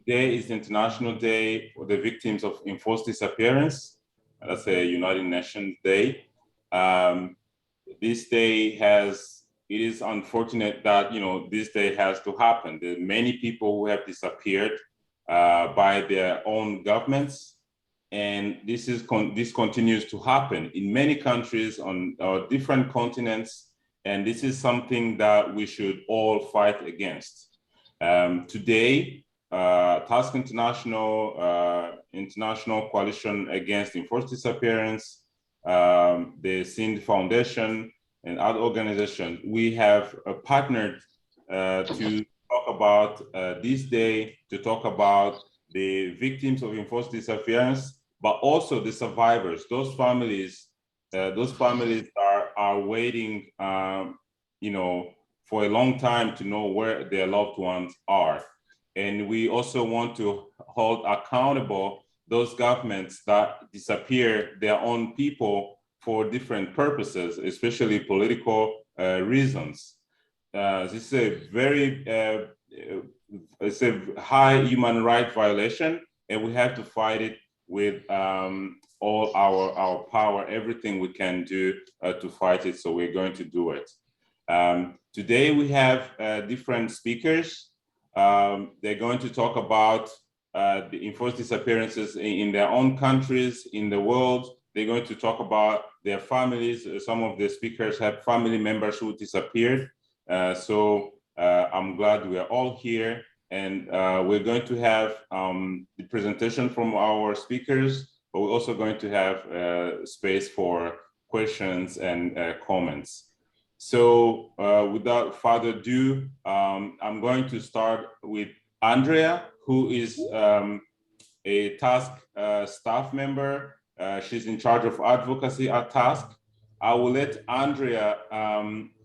Today is the International Day for the Victims of Enforced Disappearance. That's a United Nations Day. This day it is unfortunate that, this day has to happen. There are many people who have disappeared by their own governments. And this continues to happen in many countries on different continents. And this is something that we should all fight against. Today, Task International Coalition Against Enforced Disappearance, the SIND Foundation, and other organizations, we have partnered to talk about this day, to talk about the victims of enforced disappearance, but also the survivors. Those families are waiting, for a long time to know where their loved ones are. And we also want to hold accountable those governments that disappear their own people for different purposes, especially political reasons. This is a very, it's a high human rights violation, and we have to fight it with all our power, everything we can do to fight it. So we're going to do it. Today we have different speakers. They're going to talk about the enforced disappearances in their own countries, in the world. They're going to talk about their families. Some of the speakers have family members who disappeared. So I'm glad we are all here. And we're going to have the presentation from our speakers, but we're also going to have space for questions and comments. So without further ado, I'm going to start with Andrea, who is a Task staff member. She's in charge of advocacy at Task. I will let Andrea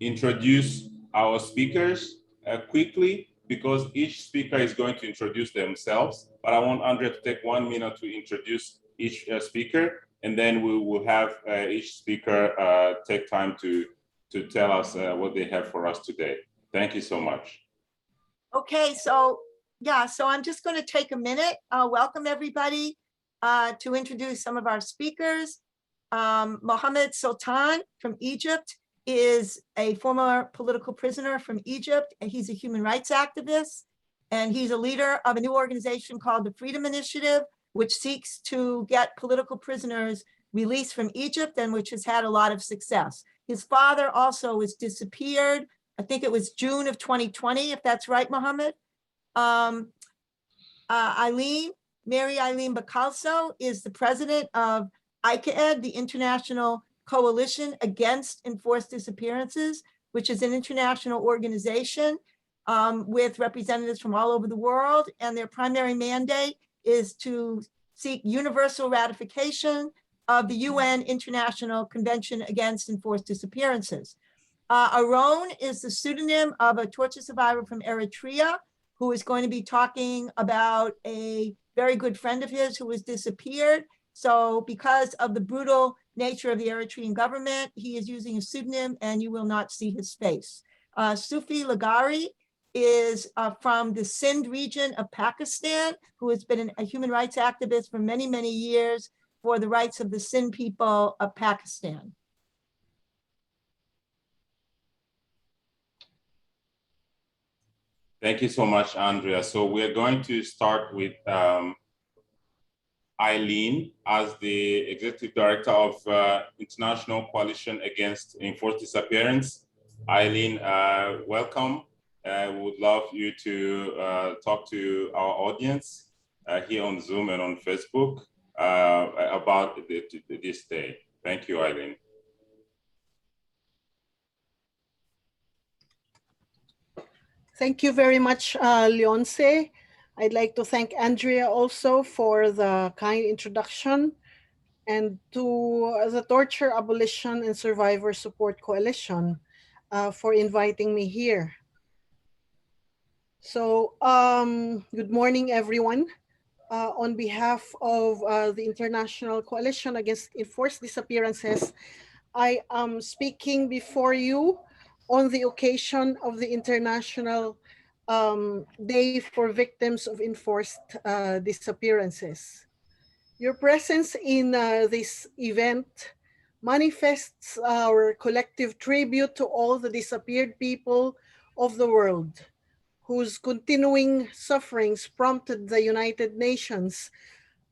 introduce our speakers quickly, because each speaker is going to introduce themselves, but I want Andrea to take 1 minute to introduce each speaker, and then we will have each speaker take time to tell us what they have for us today. Thank you so much. Okay, so yeah, so I'm just going to take a minute. Welcome everybody to introduce some of our speakers. Mohammed Sultan from Egypt is a former political prisoner from Egypt, and he's a human rights activist, and he's a leader of a new organization called the Freedom Initiative, which seeks to get political prisoners released from Egypt and which has had a lot of success. His father also was disappeared. I think it was June of 2020, if that's right, Mohammed. Mary Aileen Bacalso is the president of ICAED, the International Coalition Against Enforced Disappearances, which is an international organization with representatives from all over the world. And their primary mandate is to seek universal ratification of the UN International Convention Against Enforced Disappearances. Aron is the pseudonym of a torture survivor from Eritrea, who is going to be talking about a very good friend of his who was disappeared. So because of the brutal nature of the Eritrean government, he is using a pseudonym and you will not see his face. Sufi Lagari is from the Sindh region of Pakistan, who has been a human rights activist for many, many years for the rights of the Sindh people of Pakistan. Thank you so much, Andrea. So we're going to start with Aileen as the Executive Director of International Coalition Against Enforced Disappearance. Aileen, welcome. We would love you to talk to our audience here on Zoom and on Facebook about this day. Thank you, Aileen. Thank you very much, Leonce. I'd like to thank Andrea also for the kind introduction, and to the Torture Abolition and Survivor Support Coalition for inviting me here. So good morning, everyone. On behalf of the International Coalition Against Enforced Disappearances, I am speaking before you on the occasion of the International Day for Victims of Enforced Disappearances. Your presence in this event manifests our collective tribute to all the disappeared people of the world, whose continuing sufferings prompted the United Nations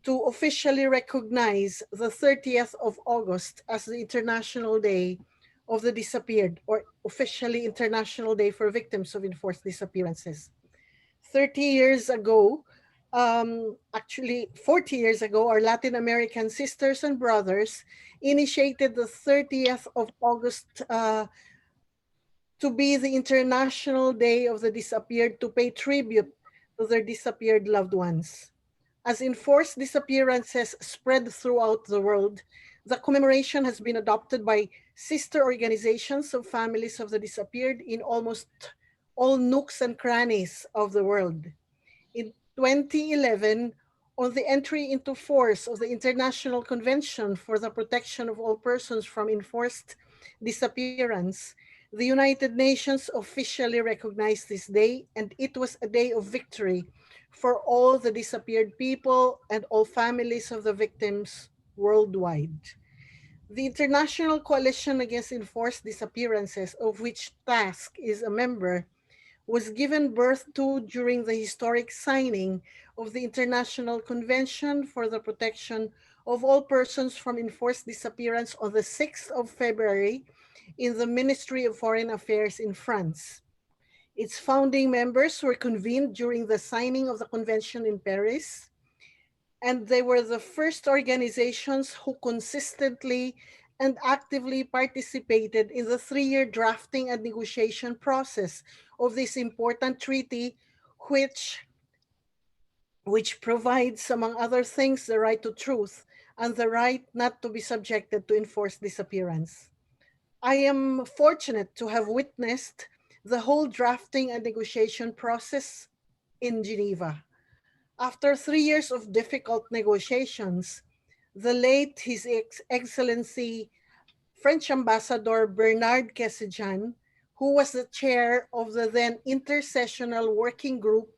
to officially recognize the 30th of August as the International Day of the Disappeared, or officially International Day for Victims of Enforced Disappearances. 30 years ago, actually 40 years ago, our Latin American sisters and brothers initiated the 30th of August to be the International Day of the Disappeared, to pay tribute to their disappeared loved ones. As enforced disappearances spread throughout the world, the commemoration has been adopted by sister organizations of families of the disappeared in almost all nooks and crannies of the world. In 2011, on the entry into force of the International Convention for the Protection of All Persons from Enforced Disappearance, the United Nations officially recognized this day, and it was a day of victory for all the disappeared people and all families of the victims worldwide. The International Coalition Against Enforced Disappearances, of which TASC is a member, was given birth to during the historic signing of the International Convention for the Protection of All Persons from Enforced Disappearance on the 6th of February in the Ministry of Foreign Affairs in France. Its founding members were convened during the signing of the convention in Paris, and they were the first organizations who consistently and actively participated in the 3-year drafting and negotiation process of this important treaty, which provides, among other things, the right to truth and the right not to be subjected to enforced disappearance. I am fortunate to have witnessed the whole drafting and negotiation process in Geneva. After 3 years of difficult negotiations, the late His Excellency French Ambassador Bernard Kessejan, who was the chair of the then Intersessional Working Group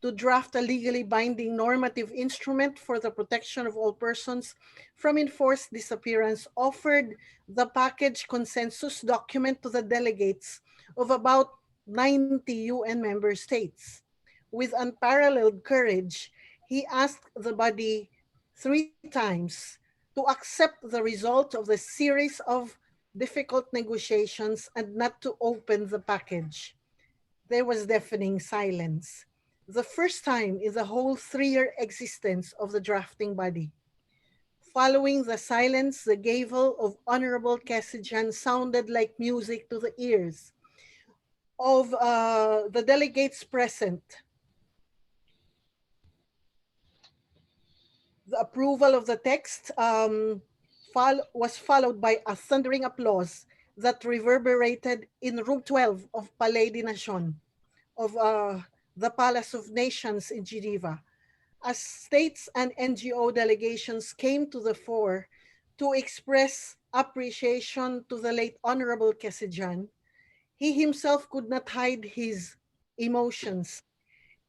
to draft a legally binding normative instrument for the protection of all persons from enforced disappearance, offered the package consensus document to the delegates of about 90 UN member states. With unparalleled courage, he asked the body 3 times to accept the result of the series of difficult negotiations and not to open the package. There was deafening silence. The first time in the whole 3-year existence of the drafting body. Following the silence, the gavel of Honorable Kessijan sounded like music to the ears of the delegates present. The approval of the text was followed by a thundering applause that reverberated in room 12 of Palais des Nations, of the Palace of Nations in Geneva, as states and NGO delegations came to the fore to express appreciation to the late Honorable Kessijan. He himself could not hide his emotions.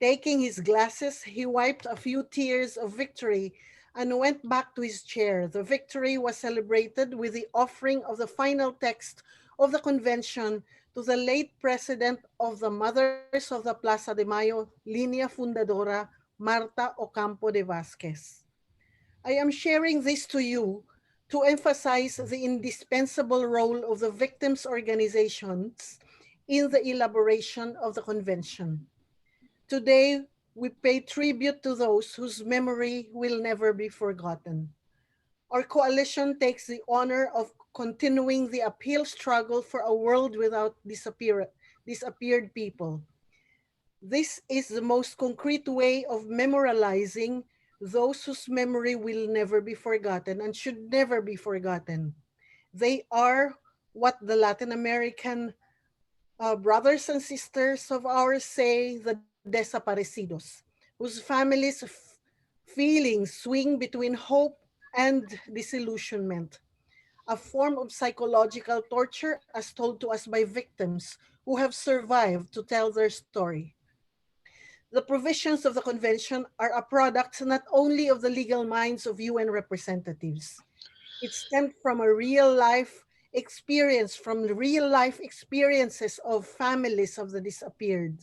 Taking his glasses, he wiped a few tears of victory and went back to his chair. The victory was celebrated with the offering of the final text of the convention to the late president of the Mothers of the Plaza de Mayo, Línea Fundadora, Marta Ocampo de Vázquez. I am sharing this to you to emphasize the indispensable role of the victims' organizations in the elaboration of the convention. Today, we pay tribute to those whose memory will never be forgotten. Our coalition takes the honor of continuing the uphill struggle for a world without disappeared people. This is the most concrete way of memorializing those whose memory will never be forgotten and should never be forgotten. They are what the Latin American brothers and sisters of ours say, the desaparecidos, whose families' feelings swing between hope and disillusionment, a form of psychological torture as told to us by victims who have survived to tell their story. The provisions of the convention are a product not only of the legal minds of UN representatives. It stemmed from a real life experience, from the real life experiences of families of the disappeared.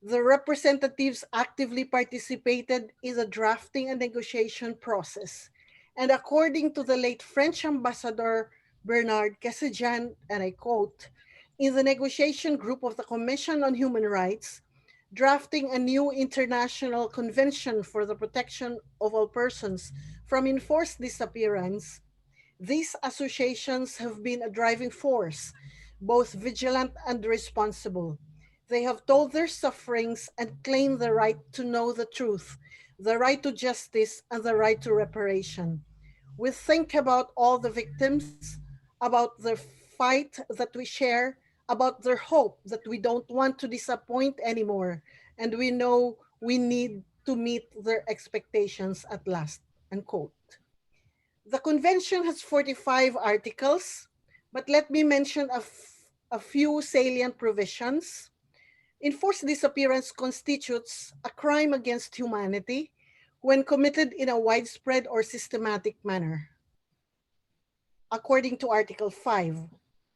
The representatives actively participated in the drafting and negotiation process. And according to the late French ambassador Bernard Casajan, and I quote, in the negotiation group of the Commission on Human Rights, drafting a new international convention for the protection of all persons from enforced disappearance, these associations have been a driving force, both vigilant and responsible. They have told their sufferings and claimed the right to know the truth, the right to justice, and the right to reparation. We think about all the victims, about their fight that we share, about their hope that we don't want to disappoint anymore, and we know we need to meet their expectations at last. Unquote. The convention has 45 articles, but let me mention a few salient provisions. Enforced disappearance constitutes a crime against humanity when committed in a widespread or systematic manner. According to Article 5,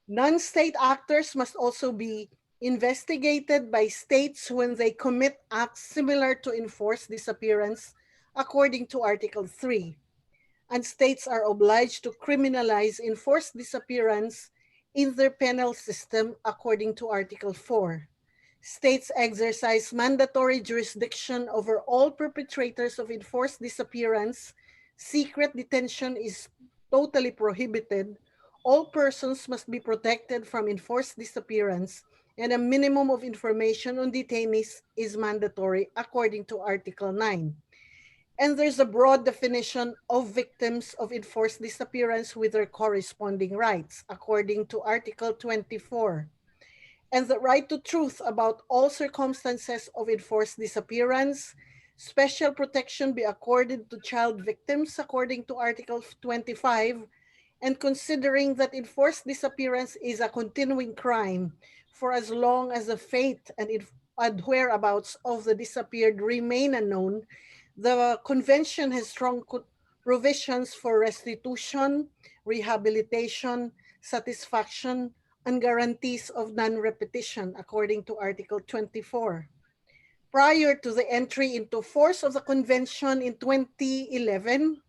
non-state actors must also be investigated by states when they commit acts similar to enforced disappearance, according to Article 3. And states are obliged to criminalize enforced disappearance in their penal system according to Article 4. States exercise mandatory jurisdiction over all perpetrators of enforced disappearance. Secret detention is totally prohibited. All persons must be protected from enforced disappearance, and a minimum of information on detainees is mandatory according to Article 9. And there's a broad definition of victims of enforced disappearance with their corresponding rights, according to Article 24. And the right to truth about all circumstances of enforced disappearance. Special protection be accorded to child victims, according to Article 25. And considering that enforced disappearance is a continuing crime for as long as the fate and whereabouts of the disappeared remain unknown, the convention has strong provisions for restitution, rehabilitation, satisfaction, and guarantees of non-repetition according to Article 24. Prior to the entry into force of the convention in 2011,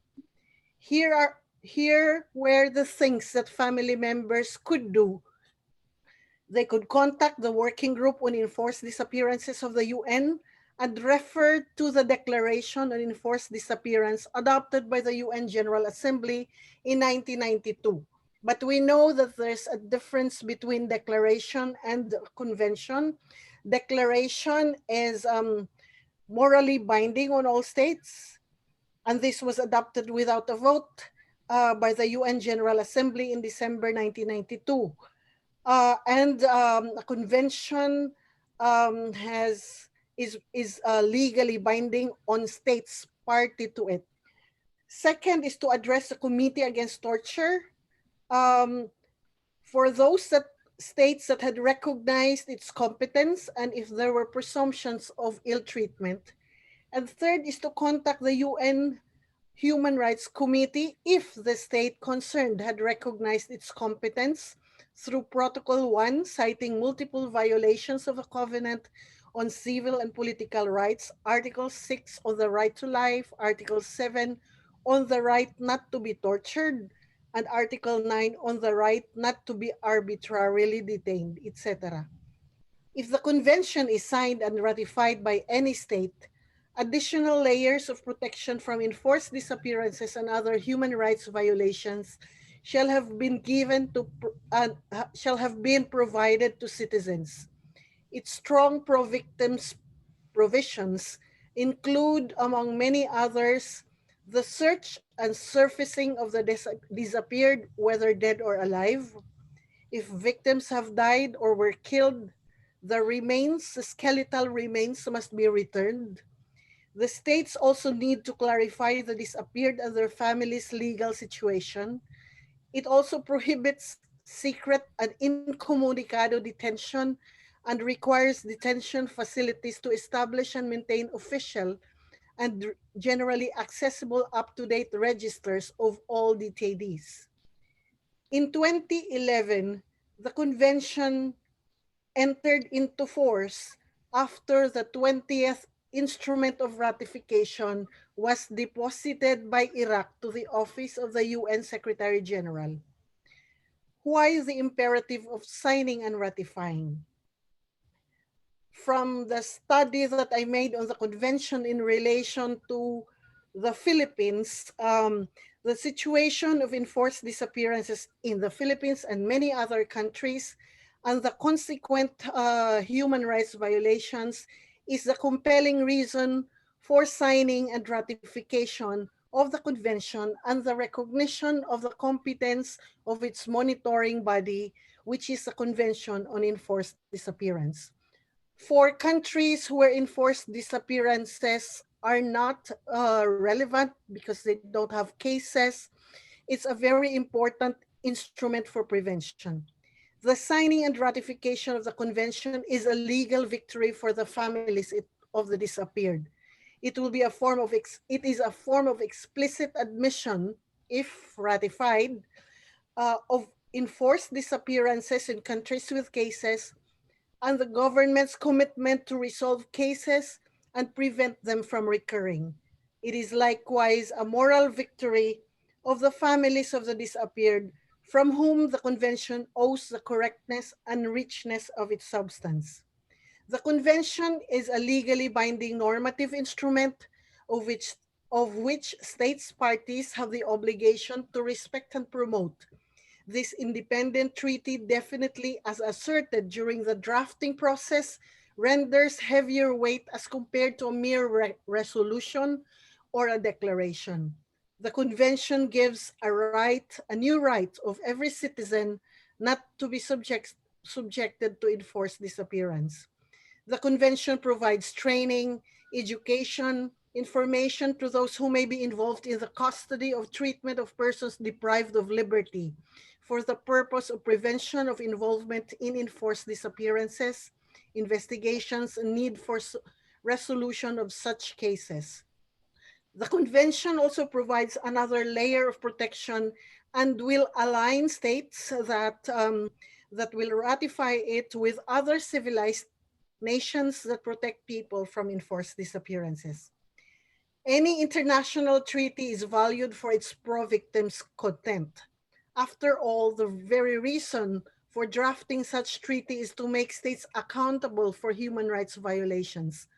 here were the things that family members could do. They could contact the Working Group on Enforced Disappearances of the UN and refer to the Declaration on Enforced Disappearance adopted by the UN General Assembly in 1992. But we know that there's a difference between declaration and convention. Declaration is morally binding on all states, and this was adopted without a vote by the UN General Assembly in December 1992. A convention is legally binding on states party to it. Second is to address the Committee Against Torture. For those states that had recognized its competence and if there were presumptions of ill treatment. And third is to contact the UN Human Rights Committee if the state concerned had recognized its competence through Protocol 1, citing multiple violations of the Covenant on Civil and Political Rights, Article 6 on the right to life, Article 7 on the right not to be tortured, and Article 9 on the right not to be arbitrarily detained, etc. If the convention is signed and ratified by any state, additional layers of protection from enforced disappearances and other human rights violations shall have been provided to citizens. Its strong pro-victims provisions include, among many others, the search and surfacing of the disappeared, whether dead or alive. If victims have died or were killed, the skeletal remains must be returned. The states also need to clarify the disappeared and their families' legal situation. It also prohibits secret and incommunicado detention and requires detention facilities to establish and maintain official and generally accessible up-to-date registers of all detainees. In 2011, the convention entered into force after the 20th instrument of ratification was deposited by Iraq to the office of the UN Secretary General. Why the imperative of signing and ratifying? From the study that I made on the convention in relation to the Philippines, the situation of enforced disappearances in the Philippines and many other countries, and the consequent human rights violations is the compelling reason for signing and ratification of the convention and the recognition of the competence of its monitoring body, which is the Convention on Enforced Disappearance. For countries where enforced disappearances are not relevant because they don't have cases, it's a very important instrument for prevention. The signing and ratification of the convention is a legal victory for the families of the disappeared. It will be a form of it is a form of explicit admission, if ratified, of enforced disappearances in countries with cases, and the government's commitment to resolve cases and prevent them from recurring. It is likewise a moral victory of the families of the disappeared, from whom the convention owes the correctness and richness of its substance. The convention is a legally binding normative instrument of which states parties have the obligation to respect and promote. This independent treaty definitely, as asserted during the drafting process, renders heavier weight as compared to a mere resolution or a declaration. The convention gives a new right of every citizen not to be subjected to enforced disappearance. The convention provides training, education, information to those who may be involved in the custody of treatment of persons deprived of liberty for the purpose of prevention of involvement in enforced disappearances, investigations, and need for resolution of such cases. The convention also provides another layer of protection and will align states that will ratify it with other civilized nations that protect people from enforced disappearances. Any international treaty is valued for its pro-victims content. After all, the very reason for drafting such treaty is to make states accountable for human rights violations.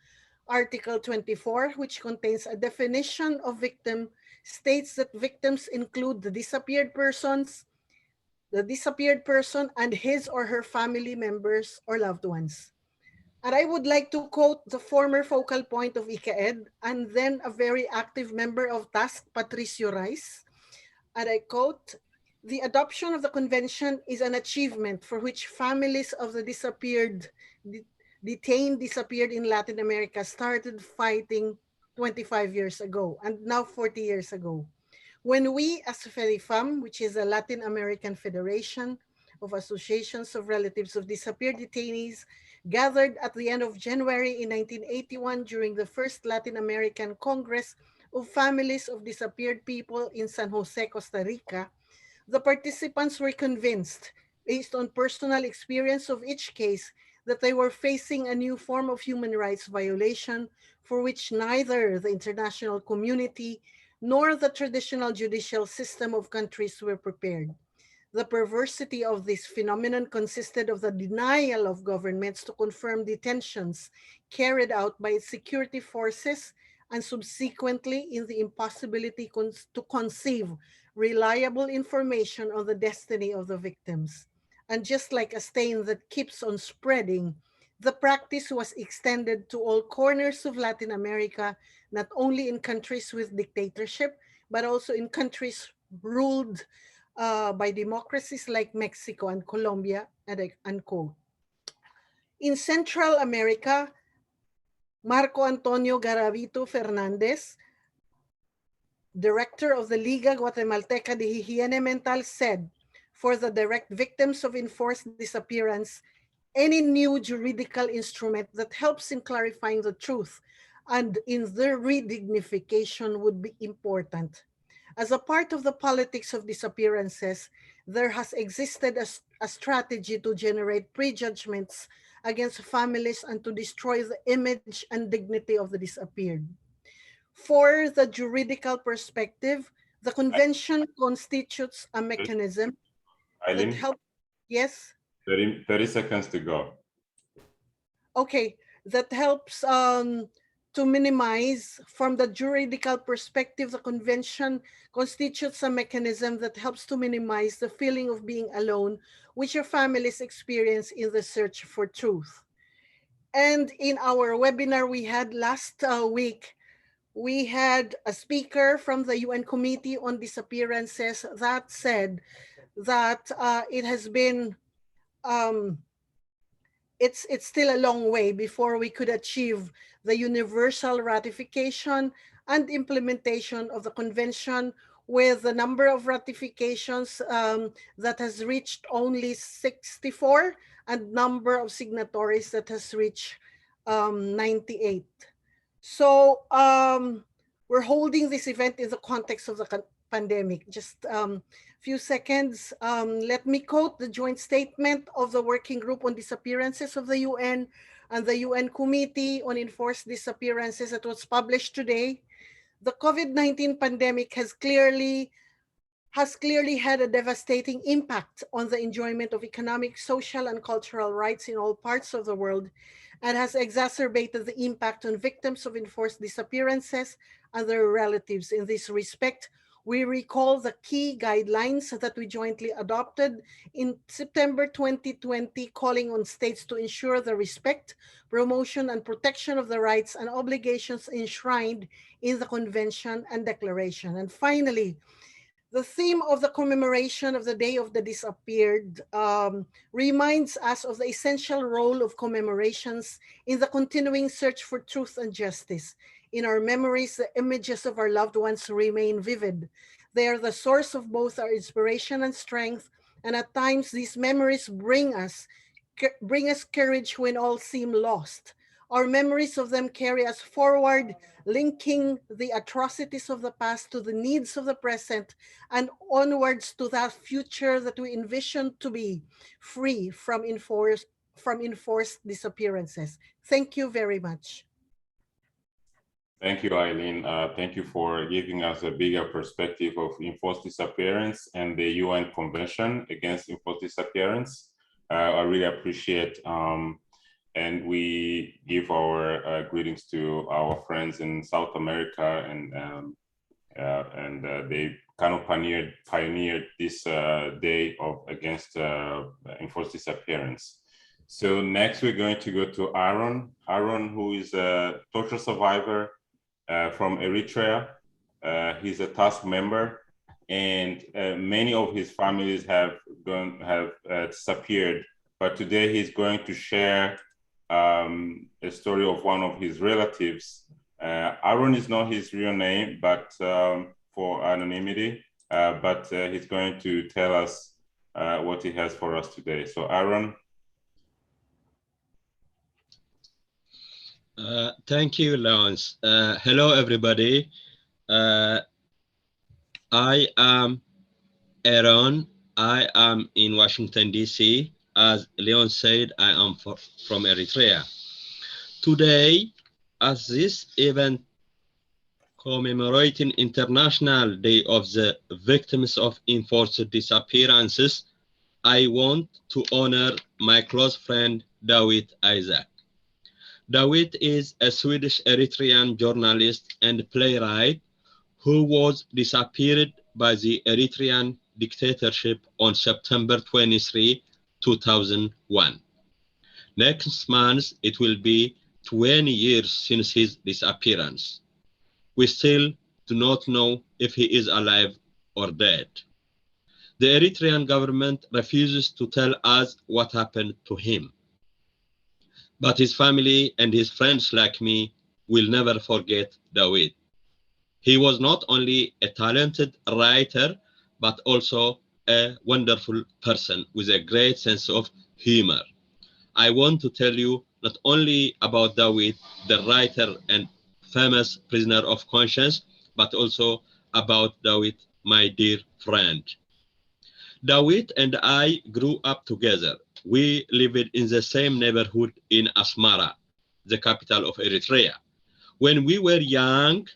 Article 24, which contains a definition of victim, states that victims include the disappeared person and his or her family members or loved ones. And I would like to quote the former focal point of ICAED and then a very active member of TASC, Patricio Rice. And I quote, "The adoption of the convention is an achievement for which families of the disappeared in Latin America started fighting 25 years ago and now 40 years ago. When we as FEDIFAM, which is a Latin American Federation of Associations of Relatives of Disappeared Detainees, gathered at the end of January in 1981 during the first Latin American Congress of Families of Disappeared People in San Jose, Costa Rica, the participants were convinced, based on personal experience of each case, that they were facing a new form of human rights violation for which neither the international community nor the traditional judicial system of countries were prepared. The perversity of this phenomenon consisted of the denial of governments to confirm detentions carried out by its security forces and subsequently in the impossibility to conceive reliable information on the destiny of the victims. And just like a stain that keeps on spreading, the practice was extended to all corners of Latin America, not only in countries with dictatorship, but also in countries ruled by democracies like Mexico and Colombia, and I unquote. In Central America, Marco Antonio Garavito Fernandez, director of the Liga Guatemalteca de Higiene Mental, said, "For the direct victims of enforced disappearance, any new juridical instrument that helps in clarifying the truth and in their redignification would be important. As a part of the politics of disappearances, there has existed a strategy to generate prejudgments against families and to destroy the image and dignity of the disappeared. For the juridical perspective, the convention constitutes a mechanism that Aileen, helps, yes? 30 seconds to go. Okay, that helps to minimize, from the juridical perspective, the convention constitutes a mechanism that helps to minimize the feeling of being alone, which your families experience in the search for truth. And in our webinar we had last week, we had a speaker from the UN Committee on Disappearances that said that it has been it's still a long way before we could achieve the universal ratification and implementation of the convention, with the number of ratifications that has reached only 64 and number of signatories that has reached 98. So we're holding this event in the context of the pandemic. Just few seconds. Let me quote the joint statement of the Working Group on Disappearances of the UN and the UN Committee on Enforced Disappearances that was published today. The COVID-19 pandemic has clearly had a devastating impact on the enjoyment of economic, social, and cultural rights in all parts of the world, and has exacerbated the impact on victims of enforced disappearances and their relatives. In this respect, we recall the key guidelines that we jointly adopted in September 2020, calling on states to ensure the respect, promotion, and protection of the rights and obligations enshrined in the Convention and Declaration. And finally, the theme of the commemoration of the Day of the Disappeared reminds us of the essential role of commemorations in the continuing search for truth and justice. In our memories, the images of our loved ones remain vivid. They are the source of both our inspiration and strength, and at times these memories bring us courage when all seem lost. Our memories of them carry us forward, linking the atrocities of the past to the needs of the present and onwards to that future that we envision to be free from enforced disappearances. Thank you very much. Thank you, Aileen. Thank you for giving us a bigger perspective of enforced disappearance and the UN Convention against enforced disappearance. I really appreciate, and we give our greetings to our friends in South America, and they kind of pioneered this day against enforced disappearance. So next we're going to go to Aaron. Aaron, who is a torture survivor from Eritrea. He's a task member, and many of his families have disappeared. But today he's going to share a story of one of his relatives. Aaron is not his real name, but for anonymity. But he's going to tell us what he has for us today. So Aaron. Thank you, Lance. Hello, everybody. I am Aaron. I am in Washington, D.C. As Leon said, I am from Eritrea. Today, as this event commemorating International Day of the Victims of Enforced Disappearances, I want to honor my close friend, David Isaac. David is a Swedish Eritrean journalist and playwright who was disappeared by the Eritrean dictatorship on September 23, 2001. Next month, it will be 20 years since his disappearance. We still do not know if he is alive or dead. The Eritrean government refuses to tell us what happened to him. But his family and his friends like me will never forget David. He was not only a talented writer, but also a wonderful person with a great sense of humor. I want to tell you not only about Dawit, the writer and famous prisoner of conscience, but also about Dawit, my dear friend. Dawit and I grew up together. We lived in the same neighborhood in Asmara, the capital of Eritrea. When we were young,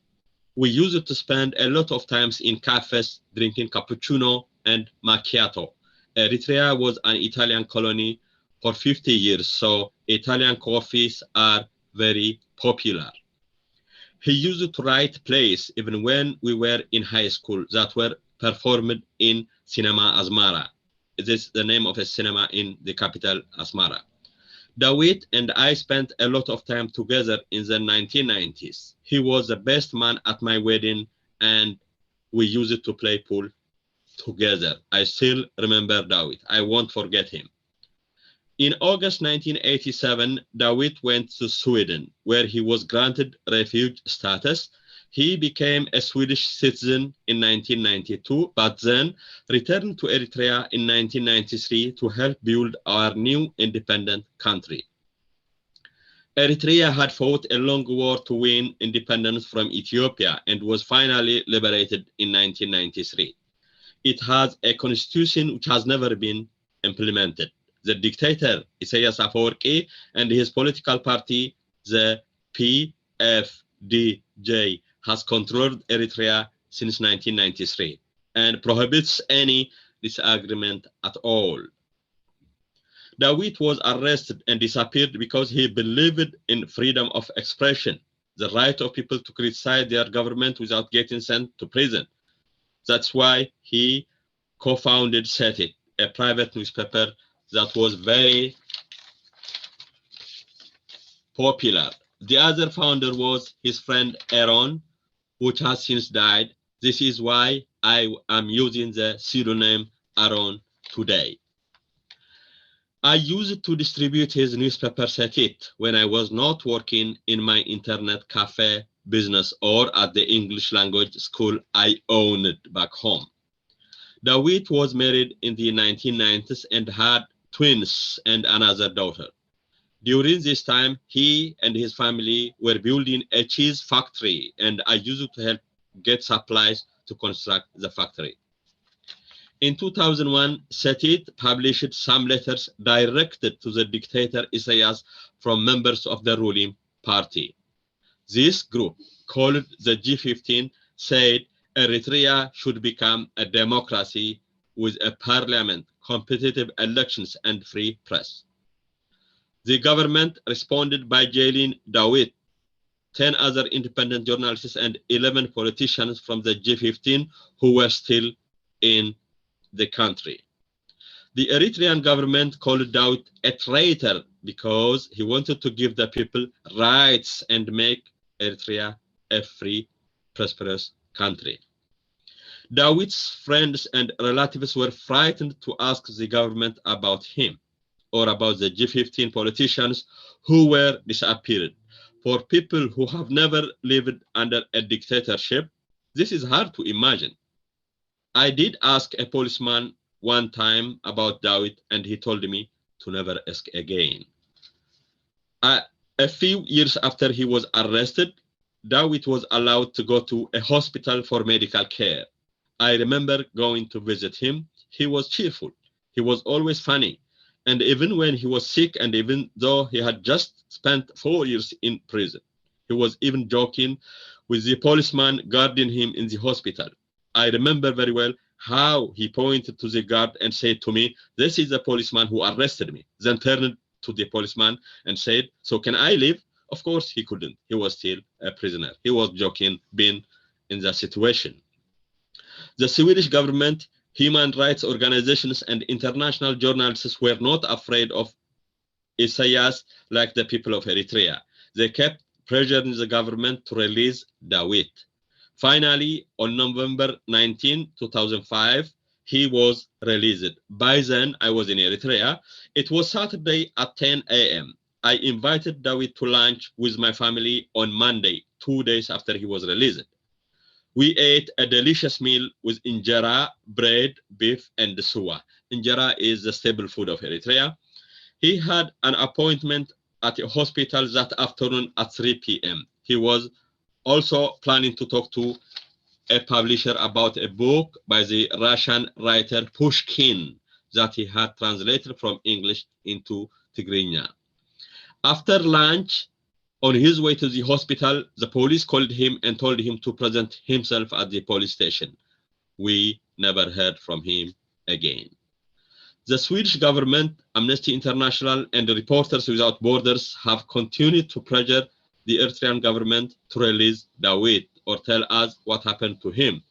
we used to spend a lot of times in cafes drinking cappuccino and macchiato. Eritrea was an Italian colony for 50 years, so Italian coffees are very popular. He used to write plays even when we were in high school that were performed in Cinema Asmara. This is the name of a cinema in the capital, Asmara. Dawit and I spent a lot of time together in the 1990s. He was the best man at my wedding, and we used to play pool together. I still remember Dawit. I won't forget him. In August 1987, Dawit went to Sweden, where he was granted refugee status. He became a Swedish citizen in 1992, but then returned to Eritrea in 1993 to help build our new independent country. Eritrea had fought a long war to win independence from Ethiopia and was finally liberated in 1993. It has a constitution which has never been implemented. The dictator, Isaias Afwerki, and his political party, the PFDJ, has controlled Eritrea since 1993 and prohibits any disagreement at all. Dawit was arrested and disappeared because he believed in freedom of expression, the right of people to criticize their government without getting sent to prison. That's why he co-founded SETIT, a private newspaper that was very popular. The other founder was his friend Aaron, which has since died. This is why I am using the pseudonym Aaron today. I used to distribute his newspaper SETIT when I was not working in my internet cafe business or at the English language school I owned back home. Dawit was married in the 1990s and had twins and another daughter. During this time, he and his family were building a cheese factory, and I used to help get supplies to construct the factory. In 2001, SETIT published some letters directed to the dictator Isaias from members of the ruling party. This group, called the G15, said Eritrea should become a democracy with a parliament, competitive elections, and free press. The government responded by jailing Dawit, 10 other independent journalists, and 11 politicians from the G15 who were still in the country. The Eritrean government called Dawit a traitor because he wanted to give the people rights and make Eritrea a free, prosperous country. Dawit's friends and relatives were frightened to ask the government about him or about the G15 politicians who were disappeared. For people who have never lived under a dictatorship, this is hard to imagine. I did ask a policeman one time about Dawit, and he told me to never ask again. A few years after he was arrested, Dawit was allowed to go to a hospital for medical care. I remember going to visit him. He was cheerful. He was always funny. And even when he was sick, and even though he had just spent 4 years in prison, he was even joking with the policeman guarding him in the hospital. I remember very well how he pointed to the guard and said to me, "This is the policeman who arrested me." Then turned to the policeman and said, "So can I leave?" Of course he couldn't. He was still a prisoner. He was joking, being in the situation. The Swedish government, human rights organizations, and international journalists were not afraid of Isaias like the people of Eritrea. They kept pressuring the government to release Dawit. Finally, on November 19, 2005, he was released. By then, I was in Eritrea. It was Saturday at 10 a.m. I invited Dawit to lunch with my family on Monday, 2 days after he was released. We ate a delicious meal with injera, bread, beef, and suwa. Injera is the staple food of Eritrea. He had an appointment at a hospital that afternoon at 3 p.m. He was also planning to talk to a publisher about a book by the Russian writer Pushkin that he had translated from English into Tigrinya. After lunch, on his way to the hospital, the police called him and told him to present himself at the police station. We never heard from him again. The Swedish government, Amnesty International, and Reporters Without Borders have continued to pressure the Eritrean government to release Dawit or tell us what happened to him.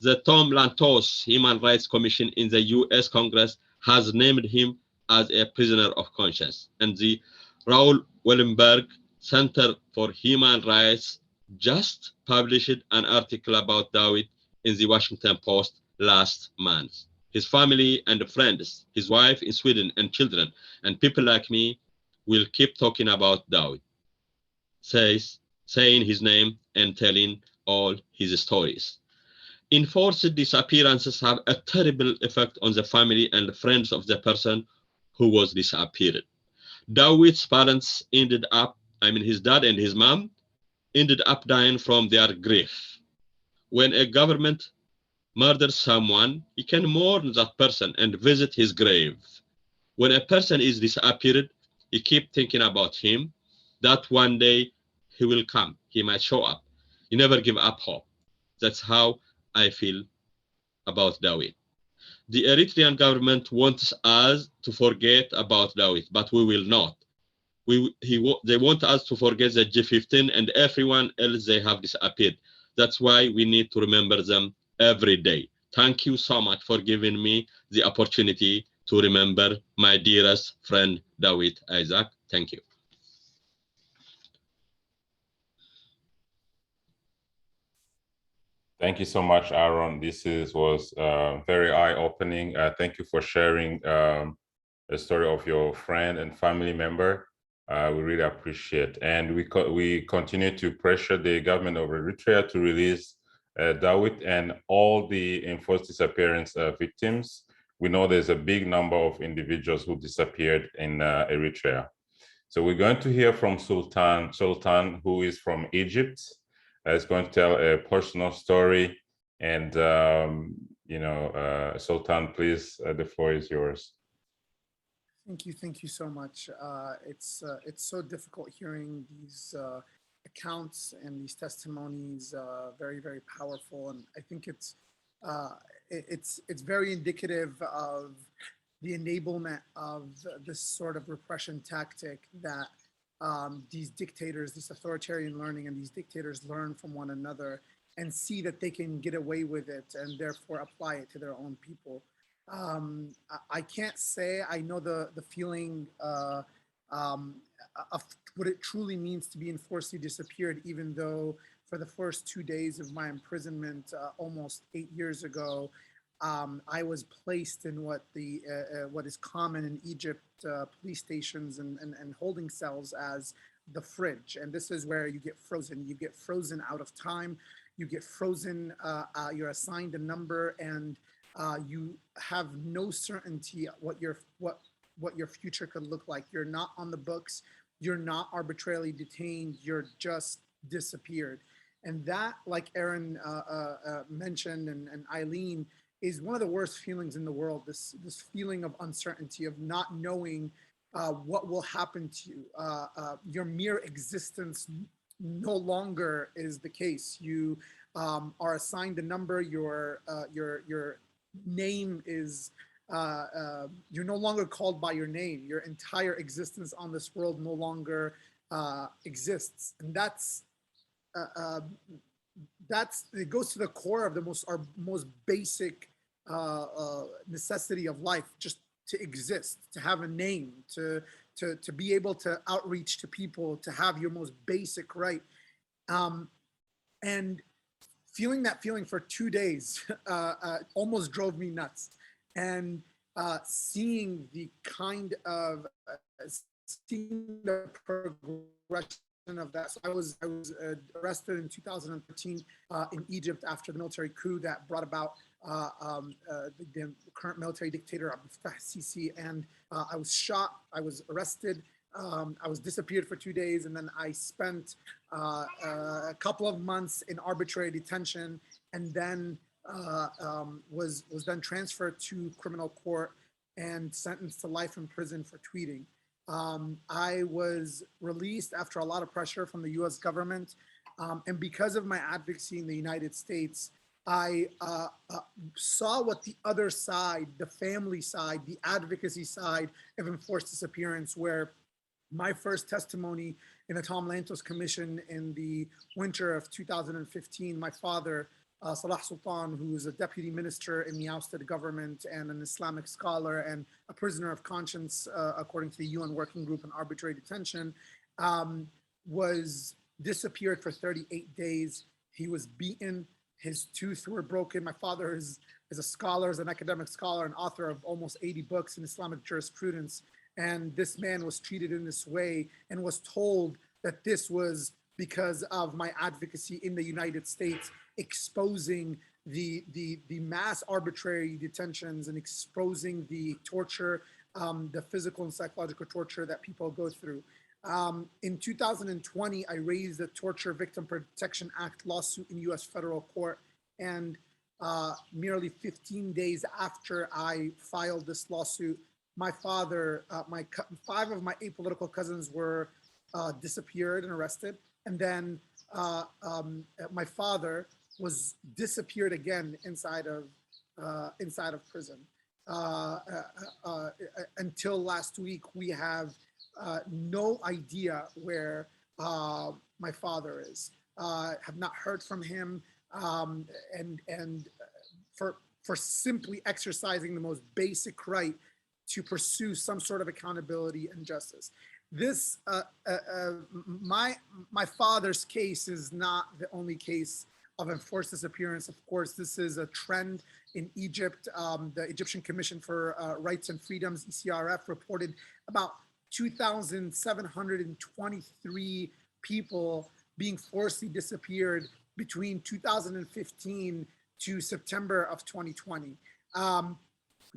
The Tom Lantos Human Rights Commission in the US Congress has named him as a prisoner of conscience, and the Raoul Wallenberg Center for Human Rights just published an article about Dawit in the Washington Post last month. His family and friends, his wife in Sweden and children, and people like me will keep talking about Dawit, saying his name and telling all his stories. Enforced disappearances have a terrible effect on the family and friends of the person who was disappeared. Dawit's parents ended up, his dad and his mom ended up dying from their grief. When a government murders someone, he can mourn that person and visit his grave. When a person is disappeared, you keep thinking about him, that one day he will come, he might show up. You never give up hope. That's how I feel about Dawit. The Eritrean government wants us to forget about Dawit, but we will not. They want us to forget the G15 and everyone else they have disappeared. That's why we need to remember them every day. Thank you so much for giving me the opportunity to remember my dearest friend, Dawit Isaac. Thank you. Thank you so much, Aaron. This was very eye-opening. Thank you for sharing the story of your friend and family member. We really appreciate, and we continue to pressure the government of Eritrea to release Dawit and all the enforced disappearance victims. We know there's a big number of individuals who disappeared in Eritrea. So we're going to hear from Sultan, who is from Egypt. Is going to tell a personal story, and Sultan, please, the floor is yours. Thank you so much. It's so difficult hearing these accounts and these testimonies. Very, very powerful, and I think it's very indicative of the enablement of this sort of repression tactic that these dictators, this authoritarian learning, and these dictators learn from one another and see that they can get away with it and therefore apply it to their own people. I can't say I know the feeling of what it truly means to be enforcedly disappeared, even though for the first 2 days of my imprisonment almost 8 years ago, I was placed in what is common in Egypt police stations and holding cells as the fridge. And this is where you get frozen. You get frozen out of time. You get frozen. You're assigned a number, and you have no certainty what your future could look like. You're not on the books. You're not arbitrarily detained. You're just disappeared. And that, like Aaron mentioned, and Aileen, is one of the worst feelings in the world. This feeling of uncertainty, of not knowing what will happen to you. Your mere existence no longer is the case. You are assigned a number. Your name is you're no longer called by your name. Your entire existence on this world no longer exists, and that's it goes to the core of our most basic necessity of life, just to exist, to have a name, to be able to outreach to people, to have your most basic right. And feeling that feeling for 2 days almost drove me nuts. And seeing the kind of seeing the progression of that. So I was arrested in 2013 in Egypt after the military coup that brought about the current military dictator Abdel Fattah Sisi, and I was shot. I was arrested. I was disappeared for 2 days, and then I spent a couple of months in arbitrary detention, and then was then transferred to criminal court and sentenced to life in prison for tweeting. I was released after a lot of pressure from the US government. And because of my advocacy in the United States, I saw what the other side, the family side, the advocacy side of enforced disappearance, where my first testimony in the Tom Lantos Commission in the winter of 2015, my father, Salah Sultan, who is a deputy minister in the ousted government and an Islamic scholar and a prisoner of conscience, according to the UN Working Group on Arbitrary Detention, was disappeared for 38 days. He was beaten. His tooth were broken. My father is a scholar, is an academic scholar and author of almost 80 books in Islamic jurisprudence. And this man was treated in this way and was told that this was because of my advocacy in the United States, exposing the mass arbitrary detentions and exposing the torture, the physical and psychological torture that people go through. In 2020, I raised the Torture Victim Protection Act lawsuit in US federal court. And merely 15 days after I filed this lawsuit, my father, 5 of my apolitical cousins were disappeared and arrested. And then my father was disappeared again inside of prison. Until last week, we have no idea where my father is. Have not heard from him, and for simply exercising the most basic right to pursue some sort of accountability and justice. This, my father's case is not the only case of enforced disappearance. Of course, this is a trend in Egypt. The Egyptian Commission for Rights and Freedoms, ECRF, reported about 2,723 people being forcibly disappeared between 2015 to September of 2020.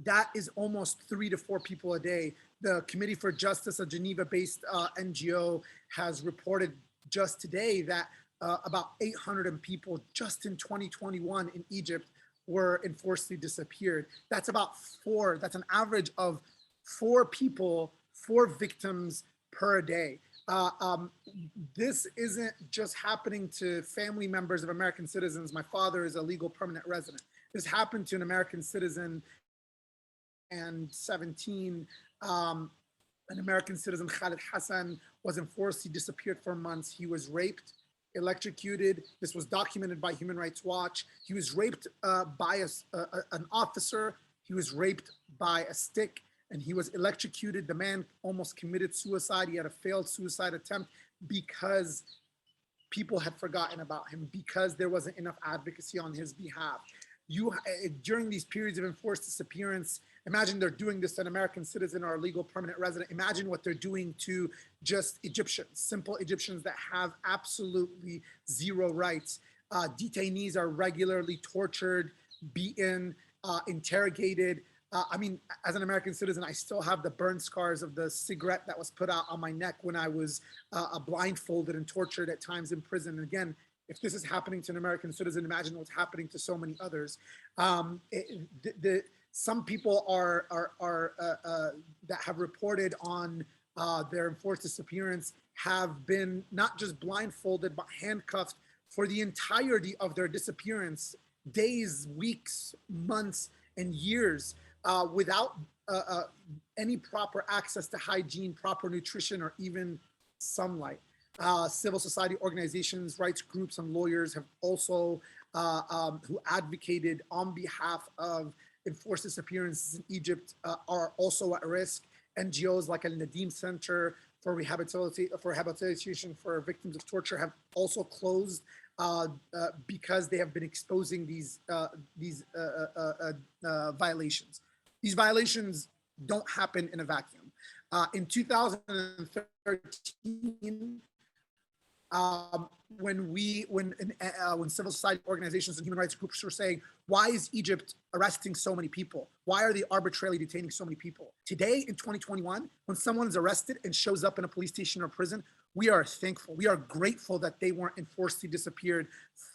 That is almost 3 to 4 people a day. The Committee for Justice, a Geneva-based NGO, has reported just today that about 800 people just in 2021 in Egypt were enforcedly disappeared. That's about 4, that's an average of 4 people, 4 victims per day. This isn't just happening to family members of American citizens. My father is a legal permanent resident. This happened to an American citizen and 17, an American citizen, Khalid Hassan, was enforced. He disappeared for months. He was raped, electrocuted. This was documented by Human Rights Watch. He was raped by an officer. He was raped by a stick, and he was electrocuted. The man almost committed suicide. He had a failed suicide attempt because people had forgotten about him, because there wasn't enough advocacy on his behalf. During these periods of enforced disappearance, imagine they're doing this to an American citizen or a legal permanent resident. Imagine what they're doing to just Egyptians, simple Egyptians that have absolutely zero rights. Detainees are regularly tortured, beaten, interrogated. I mean, as an American citizen, I still have the burn scars of the cigarette that was put out on my neck when I was blindfolded and tortured at times in prison. And again, if this is happening to an American citizen, imagine what's happening to so many others. Some people that have reported on their enforced disappearance have been not just blindfolded, but handcuffed for the entirety of their disappearance, days, weeks, months, and years, without any proper access to hygiene, proper nutrition, or even sunlight. Civil society organizations, rights groups, and lawyers have also who advocated on behalf of enforced disappearances in Egypt are also at risk. NGOs like Al Nadim Center for Rehabilitation for Victims of Torture have also closed because they have been exposing these violations. These violations don't happen in a vacuum. In 2013, When civil society organizations and human rights groups were saying, why is Egypt arresting so many people? Why are they arbitrarily detaining so many people? Today in 2021, when someone is arrested and shows up in a police station or prison, we are thankful. We are grateful that they weren't enforced disappeared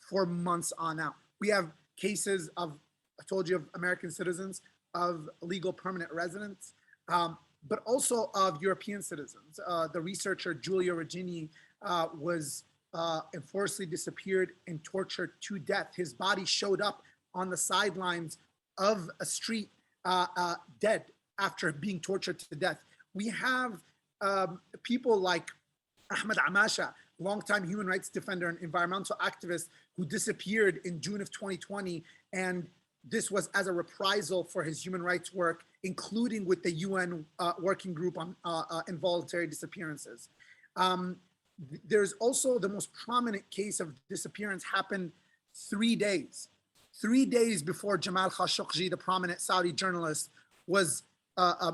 for months on out. We have cases of, I told you, of American citizens, of legal permanent residents, but also of European citizens. The researcher Giulio Regini was enforcedly disappeared and tortured to death. His body showed up on the sidelines of a street dead after being tortured to death. We have people like Ahmed Amasha, longtime human rights defender and environmental activist, who disappeared in June of 2020. And this was as a reprisal for his human rights work, including with the UN working group on involuntary disappearances. There's also the most prominent case of disappearance happened 3 days before Jamal Khashoggi, the prominent Saudi journalist, was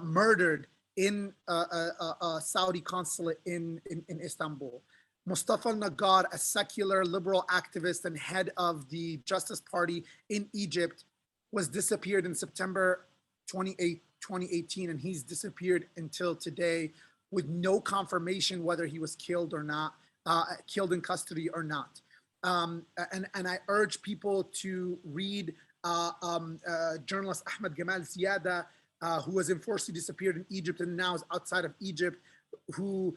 murdered in a Saudi consulate in Istanbul. Mustafa al-Nagar, a secular liberal activist and head of the Justice Party in Egypt, was disappeared in September 2018, and he's disappeared until today with no confirmation whether he was killed or not, killed in custody or not. And I urge people to read journalist Ahmed Gamal Ziyada, who was enforcedly disappeared in Egypt and now is outside of Egypt, who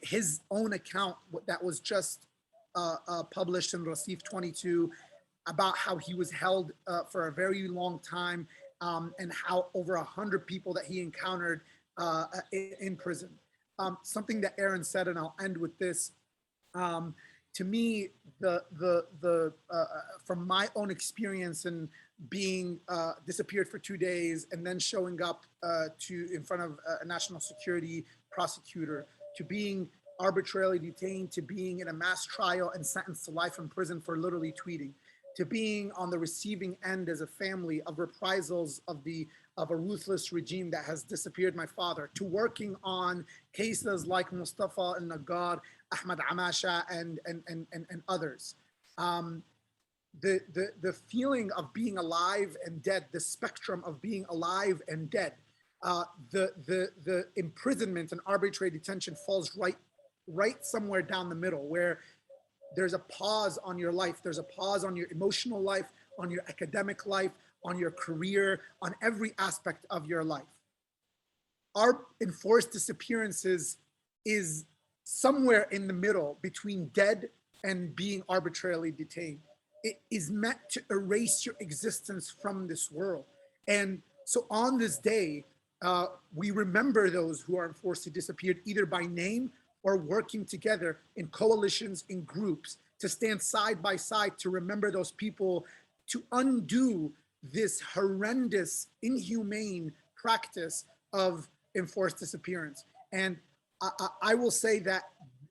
his own account that was just published in Rasif 22 about how he was held for a very long time, and how over 100 people that he encountered in prison. Something that Aaron said, and I'll end with this. To me, from my own experience in being disappeared for 2 days and then showing up in front of a national security prosecutor, to being arbitrarily detained, to being in a mass trial and sentenced to life in prison for literally tweeting, to being on the receiving end as a family of reprisals of a ruthless regime that has disappeared my father, to working on cases like Mustafa al-Nagar, Ahmed Amasha, and others. The feeling of being alive and dead, the spectrum of being alive and dead, the imprisonment and arbitrary detention falls right somewhere down the middle, where there's a pause on your life, there's a pause on your emotional life, on your academic life, on your career, on every aspect of your life. Our enforced disappearances is somewhere in the middle between dead and being arbitrarily detained. It is meant to erase your existence from this world. And so on this day, we remember those who are enforcedly disappeared, either by name or working together in coalitions, in groups, to stand side by side to remember those people, to undo this horrendous, inhumane practice of enforced disappearance. And I will say that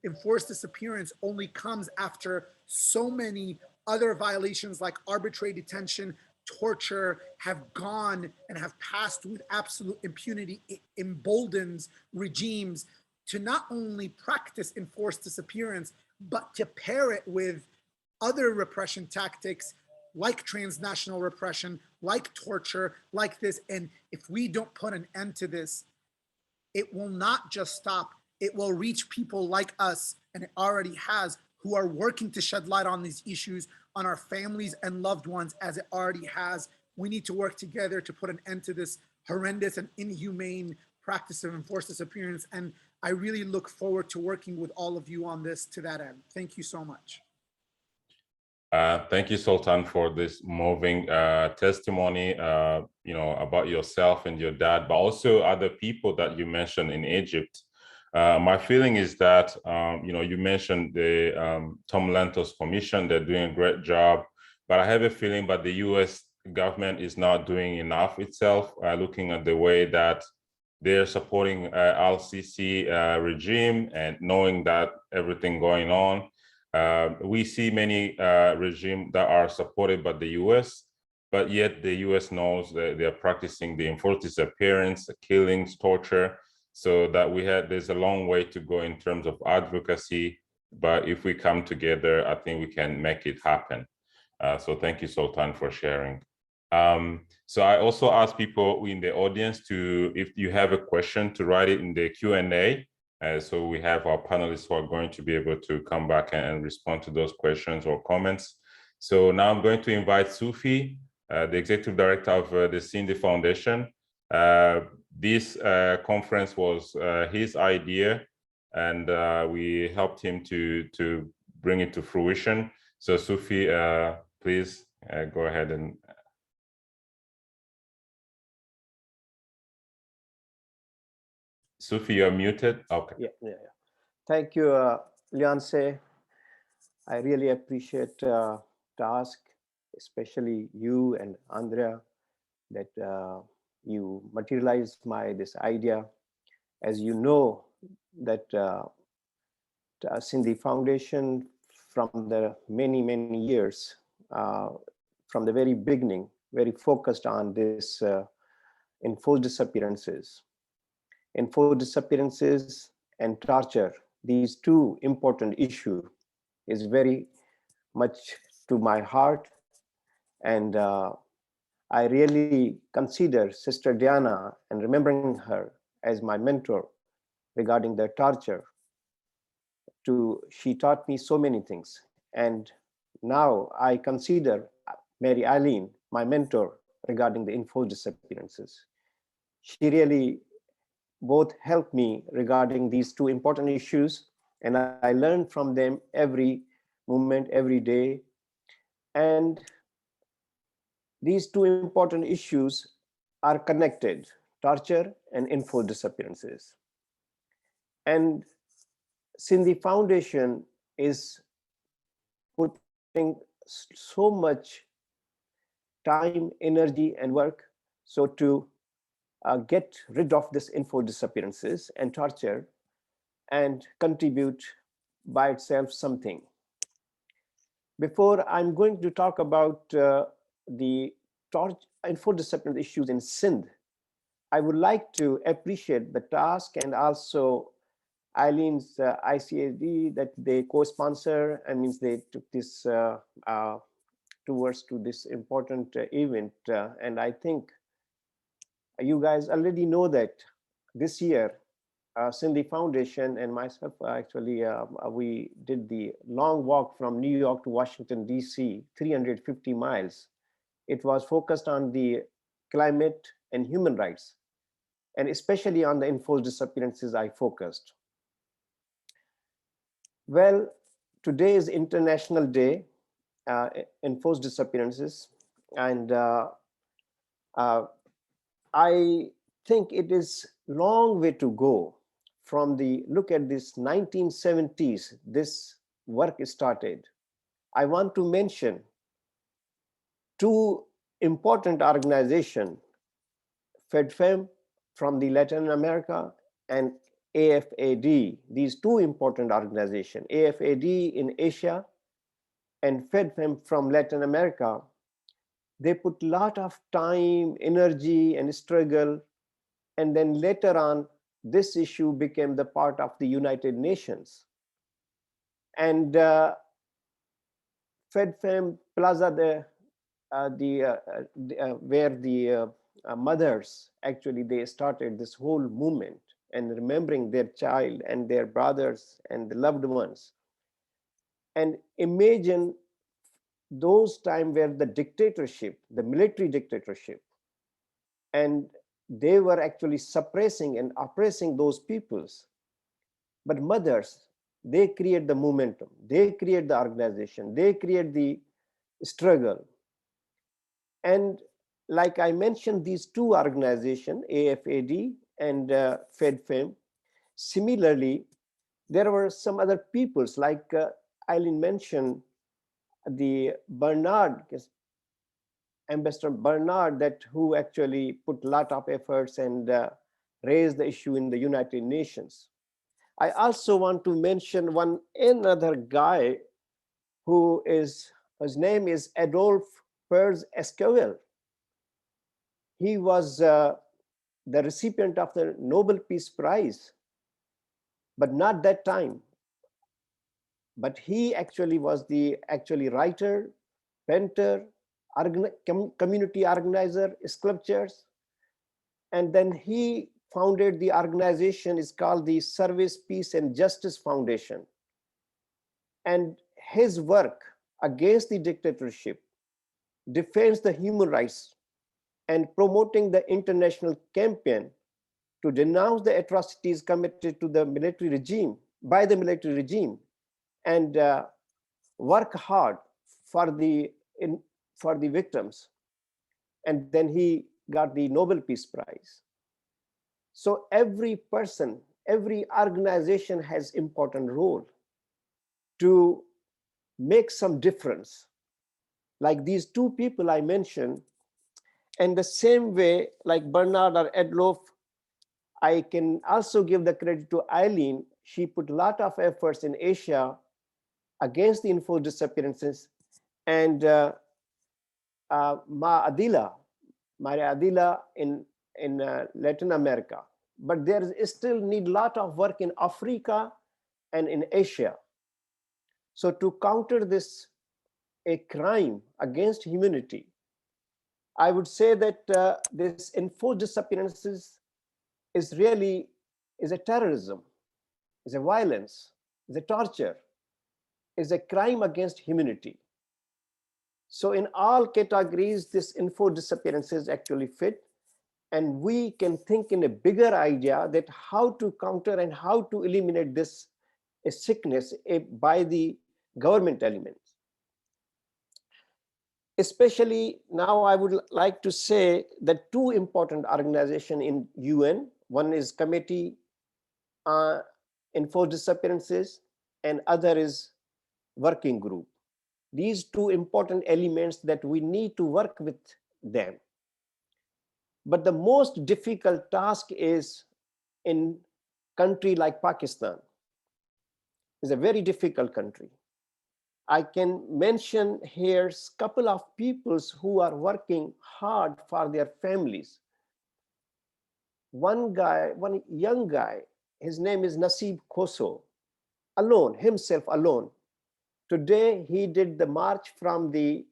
enforced disappearance only comes after so many other violations like arbitrary detention, torture have gone and have passed with absolute impunity. It emboldens regimes to not only practice enforced disappearance, but to pair it with other repression tactics like transnational repression, like torture, like this. And if we don't put an end to this, it will not just stop, it will reach people like us, and it already has, who are working to shed light on these issues, on our families and loved ones, as it already has. We need to work together to put an end to this horrendous and inhumane practice of enforced disappearance. And I really look forward to working with all of you on this to that end. Thank you so much. Thank you, Sultan, for this moving testimony, about yourself and your dad, but also other people that you mentioned in Egypt. My feeling is that, you mentioned the Tom Lantos Commission, they're doing a great job, but I have a feeling that the US government is not doing enough itself, looking at the way that they're supporting Al-Sisi regime and knowing that everything going on. We see many regimes that are supported by the US, but yet the US knows that they're practicing the enforced disappearance, killings, torture, so that there's a long way to go in terms of advocacy but if we come together, I think we can make it happen. So thank you, Sultan, for sharing. So I also ask people in the audience to, if you have a question, to write it in the Q&A. So we have our panelists who are going to be able to come back and respond to those questions or comments. So now I'm going to invite Sufi, the Executive Director of the Cindy Foundation. This conference was his idea, and we helped him to bring it to fruition. So Sufi, please go ahead and. Sufi, you're muted. Okay. Yeah. Thank you, Leonce. I really appreciate task, especially you and Andrea, that you materialized this idea. As you know, that Sindhi Foundation, from the many years, from the very beginning, very focused on this enforced disappearances. Enforced disappearances and torture, these two important issues, is very much to my heart. And I really consider Sister Diana and remembering her as my mentor regarding the torture. She taught me so many things. And now I consider Mary Aileen my mentor regarding the enforced disappearances. She really both helped me regarding these two important issues, and I learned from them every moment, every day. And these two important issues are connected: torture and enforced disappearances. And Sindhi Foundation is putting so much time, energy, and work so to get rid of this enforced disappearances and torture and contribute by itself something. Before I'm going to talk about the enforced disappearance issues in Sindh, I would like to appreciate the task and also Eileen's ICAED that they co-sponsor, and means they took this towards to this important event. And I think you guys already know that this year, Sindhi Foundation and myself actually, we did the long walk from New York to Washington, DC, 350 miles. It was focused on the climate and human rights, and especially on the enforced disappearances I focused. Well, today is International Day, enforced disappearances, and I think it is long way to go from the, look at this 1970s, this work started. I want to mention two important organizations, FEDFEM from the Latin America and AFAD, these two important organizations, AFAD in Asia and FEDFEM from Latin America. They put a lot of time, energy, and struggle. And then later on, this issue became the part of the United Nations. And FEDFEM Plaza, where the mothers, actually, they started this whole movement and remembering their child and their brothers and the loved ones. And imagine those times where the dictatorship, the military dictatorship, and they were actually suppressing and oppressing those peoples. But mothers, they create the momentum, they create the organization, they create the struggle. And like I mentioned, these two organizations, AFAD and FEDFEM, similarly, there were some other peoples like Aileen mentioned, the Bernard, Ambassador Bernard, that who actually put a lot of efforts and raised the issue in the United Nations. I also want to mention another guy who is, his name is Adolphe Pers Esquivel. He was the recipient of the Nobel Peace Prize, but not that time. but he actually was the writer, painter, community organizer, sculptures. And then he founded the organization is called the Service, Peace and Justice Foundation. And his work against the dictatorship, defends the human rights, and promoting the international campaign to denounce the atrocities committed to the military regime, by the military regime, and work hard for the victims. And then he got the Nobel Peace Prize. So every person, every organization has important role to make some difference. Like these two people I mentioned, and the same way like Bernard or Edlof, I can also give the credit to Aileen. She put a lot of efforts in Asia against the enforced disappearances, and Maria Adila in Latin America. But there is still need a lot of work in Africa and in Asia. So to counter this, a crime against humanity, I would say that this enforced disappearances is really a terrorism, is a violence, is a torture, is a crime against humanity. So in all categories, this enforced disappearances actually fit, and we can think in a bigger idea that how to counter and how to eliminate this sickness by the government elements. Especially now, I would like to say that two important organizations in UN, one is Committee Enforced Disappearances, and other is Working Group. These two important elements that we need to work with them. But the most difficult task is in country like Pakistan. It's a very difficult country. I can mention here a couple of peoples who are working hard for their families. One young guy, his name is Naseeb Khoso, alone, himself alone. Today, he did the march from the,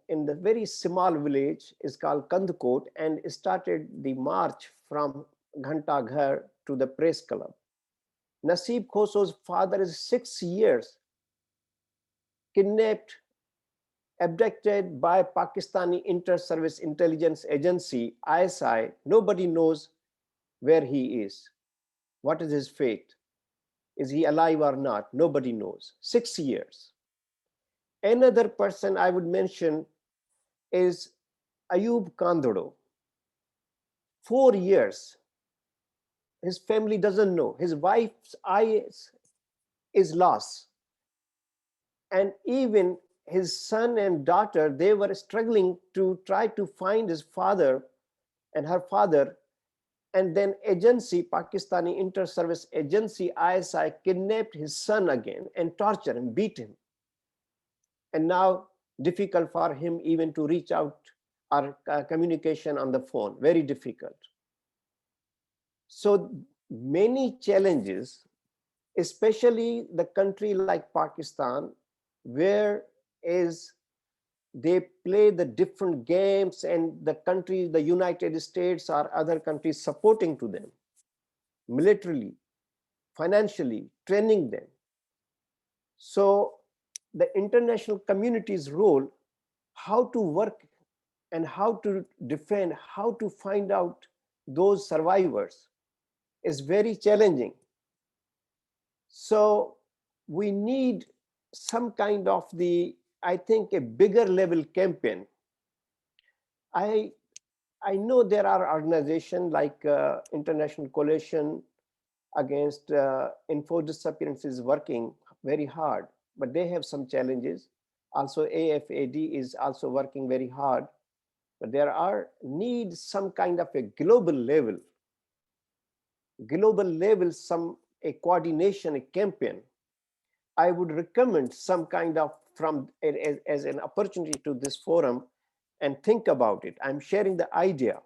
in the very small village, is called Kandkot, and started the march from Ghantaghar to the press club. Naseeb Khoso's father is 6 years kidnapped, abducted by Pakistani Inter-Service Intelligence Agency, ISI. Nobody knows where he is. What is his fate? Is he alive or not? Nobody knows. 6 years. Another person I would mention is Ayub Kandoro. 4 years. His family doesn't know. His wife's eyes is lost. And even his son and daughter, they were struggling to try to find his father and her father. And then agency, Pakistani Inter-Service Agency, ISI, kidnapped his son again and tortured him, beat him. And now difficult for him even to reach out or communication on the phone, very difficult. So many challenges, especially the country like Pakistan, where is they play the different games, and the country, the United States or other countries supporting to them, militarily, financially, training them. So the international community's role, how to work and how to defend, how to find out those survivors is very challenging. So we need some kind of I think a bigger level campaign. I know there are organizations like International Coalition Against Enforced Disappearances working very hard, but they have some challenges. Also AFAD is also working very hard, but there are needs some kind of a global level, a coordination, a campaign. I would recommend some kind of as an opportunity to this forum and think about it. I'm sharing the idea.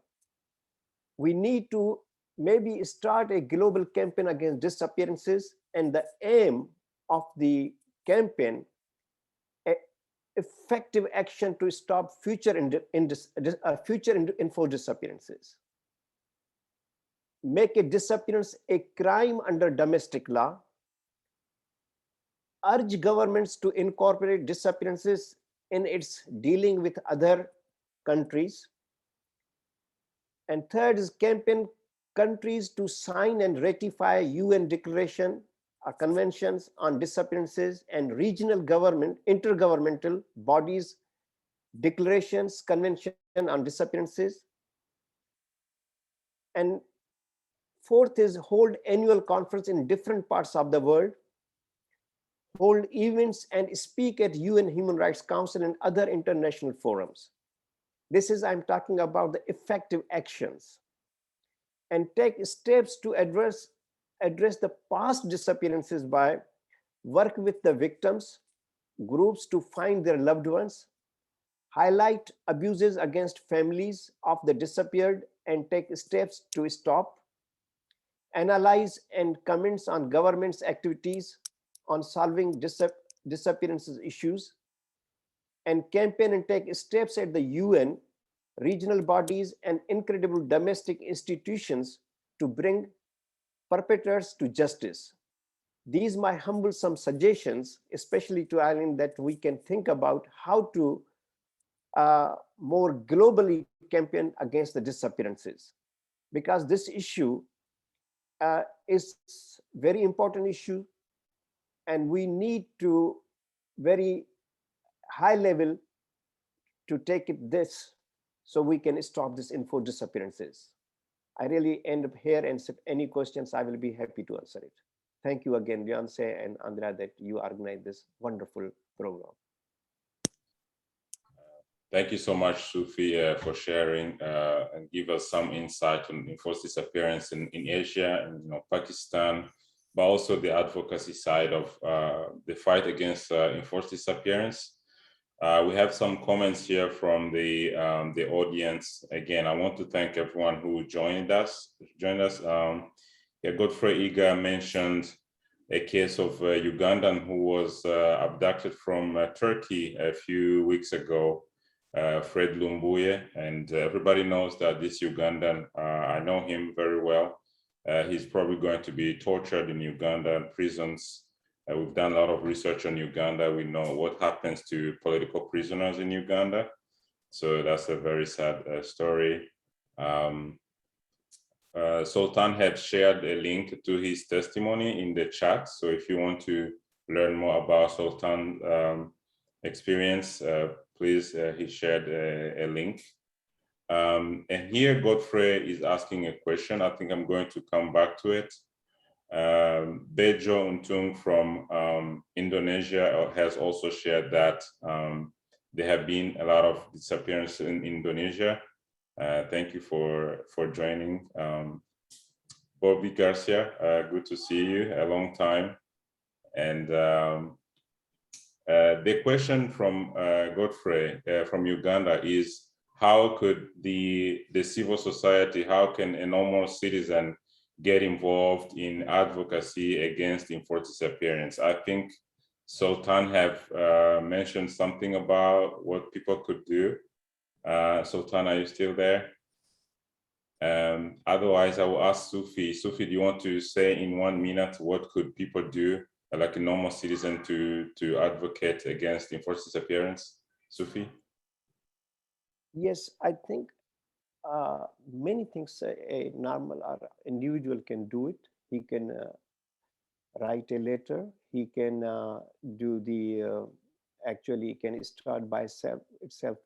We need to maybe start a global campaign against disappearances, and the aim of the campaign effective action to stop future enforced disappearances. Make a disappearance a crime under domestic law. Urge governments to incorporate disappearances in its dealing with other countries. And third is campaign countries to sign and ratify UN declaration or conventions on disappearances and regional government, intergovernmental bodies, declarations, convention on disappearances. And fourth is hold annual conference in different parts of the world, hold events and speak at UN Human Rights Council and other international forums. This is, I'm talking about the effective actions, and take steps to address the past disappearances by work with the victims groups to find their loved ones, highlight abuses against families of the disappeared and take steps to stop, analyze and comments on government's activities on solving disappearances issues, and campaign and take steps at the UN, regional bodies, and incredible domestic institutions to bring perpetrators to justice. These my humble some suggestions, especially to Aileen, that we can think about how to more globally campaign against the disappearances, because this issue is very important issue, and we need to very high level to take it this, so we can stop this enforced disappearances. I really end up here, and any questions I will be happy to answer it. Thank you again, Beyonce and Andrea, that you organized this wonderful program. Thank you so much, Sufi, for sharing and give us some insight on enforced disappearance in Asia and Pakistan, but also the advocacy side of the fight against enforced disappearance. We have some comments here from the audience. Again, I want to thank everyone who joined us. Godfrey Iga mentioned a case of a Ugandan who was abducted from Turkey a few weeks ago, Fred Lumbuye, and everybody knows that this Ugandan, I know him very well. He's probably going to be tortured in Ugandan prisons. We've done a lot of research on Uganda. We know what happens to political prisoners in Uganda. So that's a very sad story. Sultan had shared a link to his testimony in the chat. So if you want to learn more about Sultan's experience, please, he shared a link. And here Godfrey is asking a question. I think I'm going to come back to it. Bejo Untung from Indonesia has also shared that there have been a lot of disappearances in Indonesia. Thank you for joining. Bobby Garcia, good to see you, a long time. And the question from Godfrey from Uganda is, how could the civil society, how can a normal citizen get involved in advocacy against enforced disappearance? I think Sultan have mentioned something about what people could do. Sultan, are you still there? Otherwise, I will ask Sufi. Sufi, do you want to say in 1 minute what could people do, like a normal citizen, to advocate against enforced disappearance? Sufi? Yes, I think many things a normal or individual can do it. He can write a letter. He can do the actually can start by itself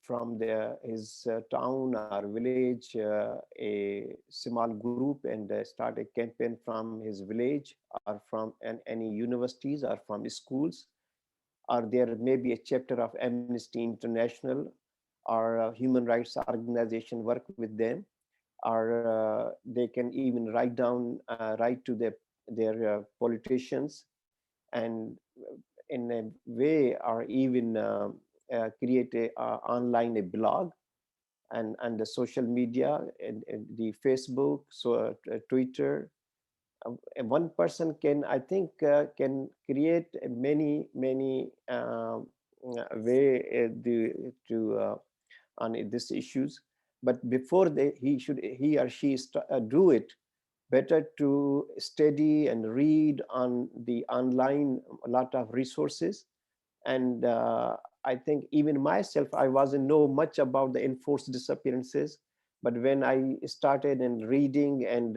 from his town or village a small group and start a campaign from his village or from any universities or from schools, or there may be a chapter of Amnesty International or human rights organization work with them, or they can even write to their politicians, and in a way, or even create online a blog and the social media and the Facebook, so Twitter, one person can, I think, can create many way on these issues. But before he or she do it, better to study and read on the online a lot of resources. And I think even myself, I wasn't know much about the enforced disappearances, but when I started and reading, and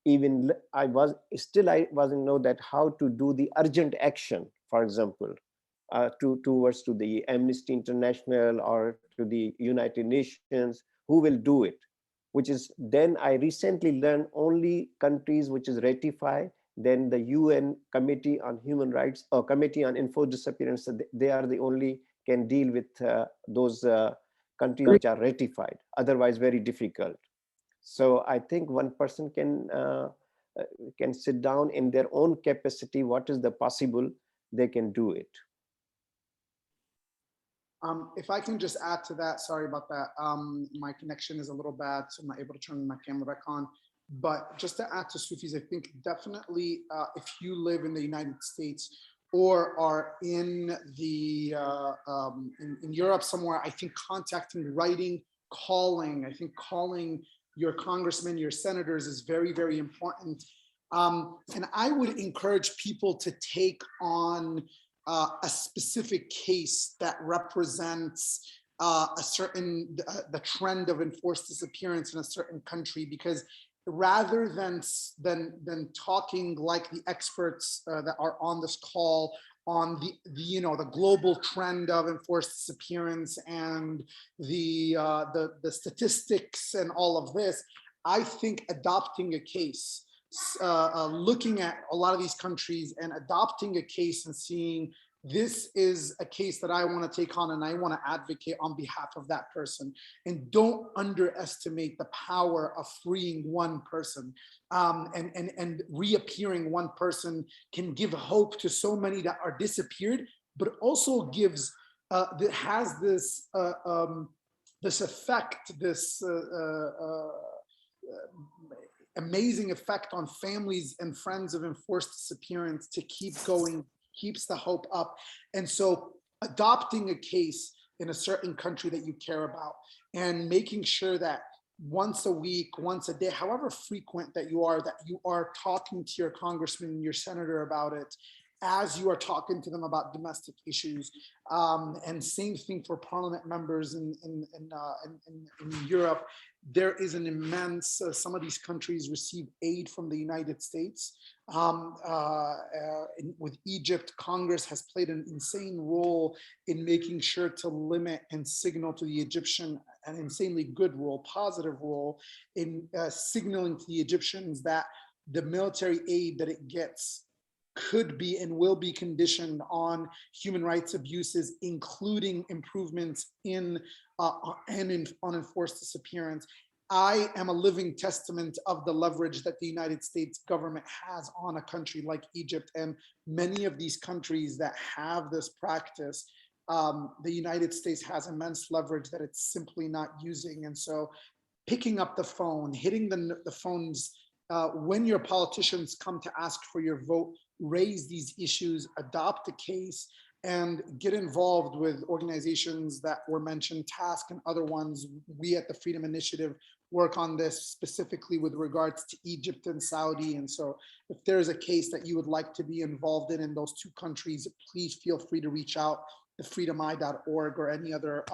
even I wasn't know that how to do the urgent action, for example, towards to the Amnesty International or to the United Nations, who will do it, which is then I recently learned only countries which is ratified, then the UN Committee on Human Rights or Committee on Enforced Disappearance, they are the only can deal with those countries which are ratified, otherwise very difficult. So I think one person can sit down in their own capacity, what is the possible, they can do it. If I can just add to that, sorry about that. My connection is a little bad, so I'm not able to turn my camera back on. But just to add to Sufi's, I think definitely if you live in the United States or are in the in Europe somewhere, I think contacting, writing, calling, I think calling your congressmen, your senators is very, very important. And I would encourage people to take on a specific case that represents a certain the trend of enforced disappearance in a certain country, because rather than talking like the experts that are on this call on the global trend of enforced disappearance and the statistics and all of this, I think adopting a case, looking at a lot of these countries and adopting a case and seeing this is a case that I want to take on and I want to advocate on behalf of that person. And don't underestimate the power of freeing one person. And reappearing one person can give hope to so many that are disappeared, but also gives, that has this, this effect, this amazing effect on families and friends of enforced disappearance to keep going, keeps the hope up. And so adopting a case in a certain country that you care about and making sure that once a week, once a day, however frequent that you are talking to your congressman and your senator about it, as you are talking to them about domestic issues. And same thing for parliament members in Europe. There is an immense, some of these countries receive aid from the United States. With Egypt, Congress has played an insane role in making sure to limit and signal to the Egyptian, an insanely good role, positive role in signaling to the Egyptians that the military aid that it gets could be and will be conditioned on human rights abuses, including improvements in on enforced disappearance. I am a living testament of the leverage that the United States government has on a country like Egypt, and many of these countries that have this practice, the United States has immense leverage that it's simply not using. And so picking up the phone, hitting the phones, when your politicians come to ask for your vote, raise these issues, adopt a case, and get involved with organizations that were mentioned, TASK and other ones. We at the Freedom Initiative work on this specifically with regards to Egypt and Saudi. And so if there's a case that you would like to be involved in those two countries, please feel free to reach out to freedomeye.org or any other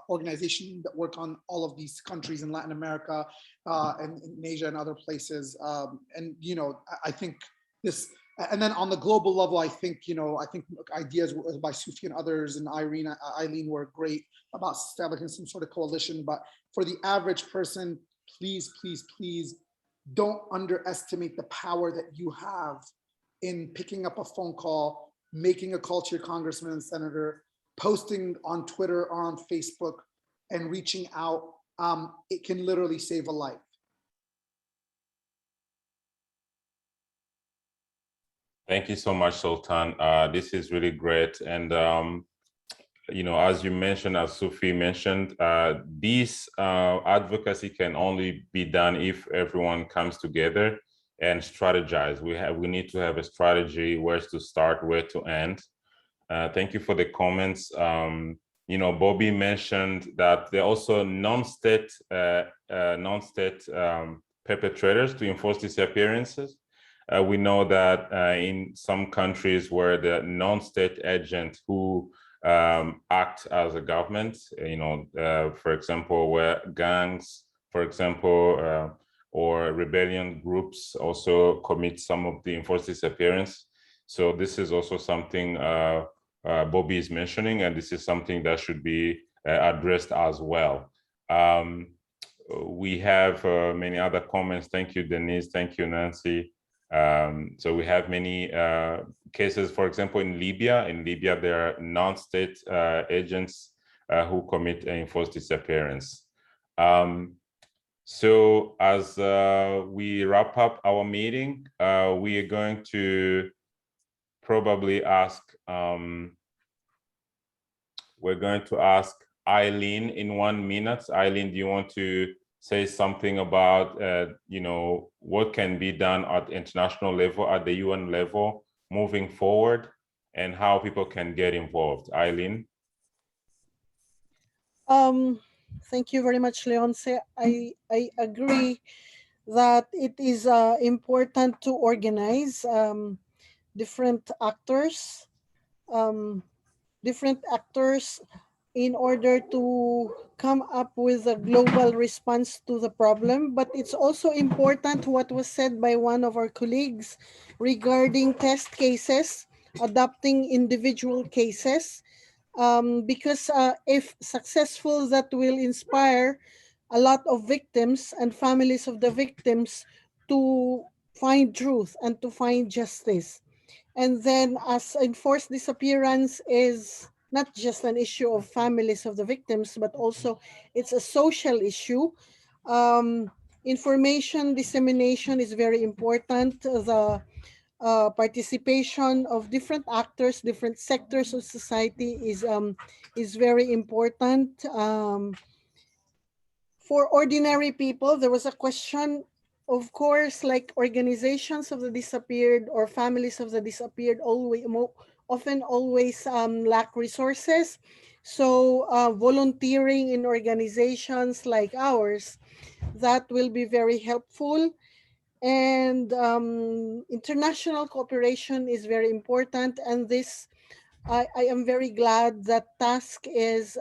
organization that work on all of these countries in Latin America and in Asia and other places. And, I think this, and then on the global level, I think ideas by Sufi and others and Aileen were great about establishing some sort of coalition. But for the average person, please, please, please don't underestimate the power that you have in picking up a phone call, making a call to your congressman and senator, posting on Twitter or on Facebook and reaching out. It can literally save a life. Thank you so much, Sultan. This is really great. And, as you mentioned, as Sufi mentioned, this advocacy can only be done if everyone comes together and strategize. We need to have a strategy, where to start, where to end. Thank you for the comments. You know, Bobby mentioned that there are also non-state perpetrators to enforce disappearances. We know that in some countries where the non-state agent who act as a government, you know, for example, where gangs, for example, or rebellion groups also commit some of the enforced disappearance. So this is also something Bobby is mentioning, and this is something that should be addressed as well. We have many other comments. Thank you, Denise. Thank you, Nancy. So we have many cases, for example, in Libya. In Libya, there are non-state agents who commit enforced disappearance. So as we wrap up our meeting, we are going to probably ask, we're going to ask Aileen in 1 minute. Aileen, do you want to say something about, you know, what can be done at international level, at the UN level, moving forward, and how people can get involved? Aileen? Thank you very much, Leonce. I agree that it is important to organize different actors in order to come up with a global response to the problem. But it's also important what was said by one of our colleagues regarding test cases, adopting individual cases, because if successful, that will inspire a lot of victims and families of the victims to find truth and to find justice. And then, as enforced disappearance is not just an issue of families of the victims, but also it's a social issue. Information dissemination is very important. The participation of different actors, different sectors of society is very important. For ordinary people, there was a question, of course, like organizations of the disappeared or families of the disappeared often always lack resources. So volunteering in organizations like ours, that will be very helpful. And international cooperation is very important. And this, I am very glad that TASC is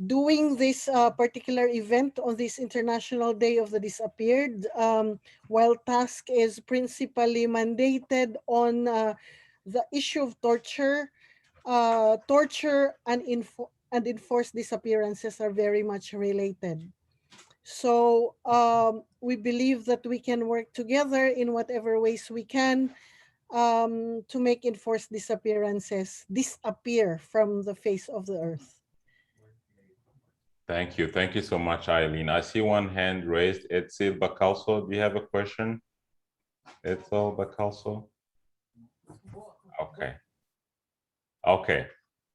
doing this particular event on this International Day of the Disappeared, while TASC is principally mandated on the issue of torture. Torture and enforced disappearances are very much related. So we believe that we can work together in whatever ways we can to make enforced disappearances disappear from the face of the earth. Thank you. Thank you so much, Aileen. I see one hand raised. Etzel Bacalso, do you have a question? Etzel Bacalso? Okay. Okay.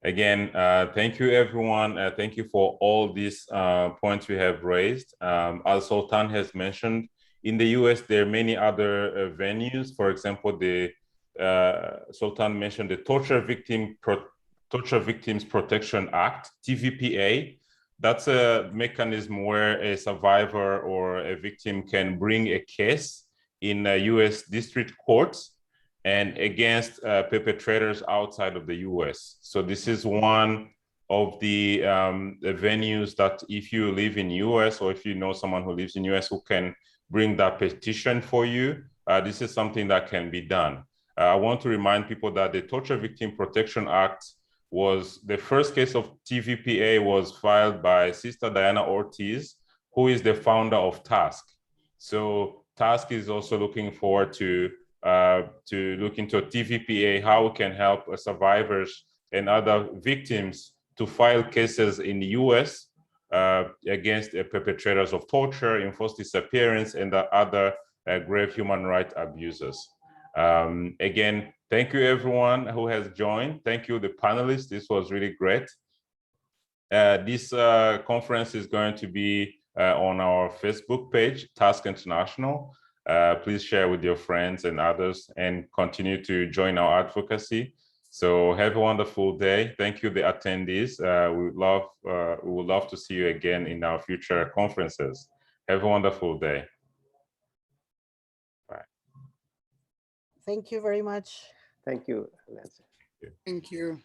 Again, thank you, everyone. Thank you for all these points we have raised. As Sultan has mentioned, in the US, there are many other venues. For example, the Sultan mentioned the Torture Victims Protection Act, TVPA. That's a mechanism where a survivor or a victim can bring a case in US district courts and against perpetrators outside of the US. So this is one of the venues that if you live in US or if you know someone who lives in US who can bring that petition for you, this is something that can be done. I want to remind people that the Torture Victim Protection Act was the first case of TVPA was filed by Sister Diana Ortiz, who is the founder of TASC. So TASC is also looking forward to look into a TVPA, how we can help survivors and other victims to file cases in the US against perpetrators of torture, enforced disappearance, and the other grave human rights abuses. Again, thank you everyone who has joined. Thank you, the panelists. This was really great. This conference is going to be on our Facebook page, TASC International. Please share with your friends and others and continue to join our advocacy. So have a wonderful day. Thank you, the attendees. We would love to see you again in our future conferences. Have a wonderful day. Bye. Thank you very much. Thank you, Nancy. Thank you.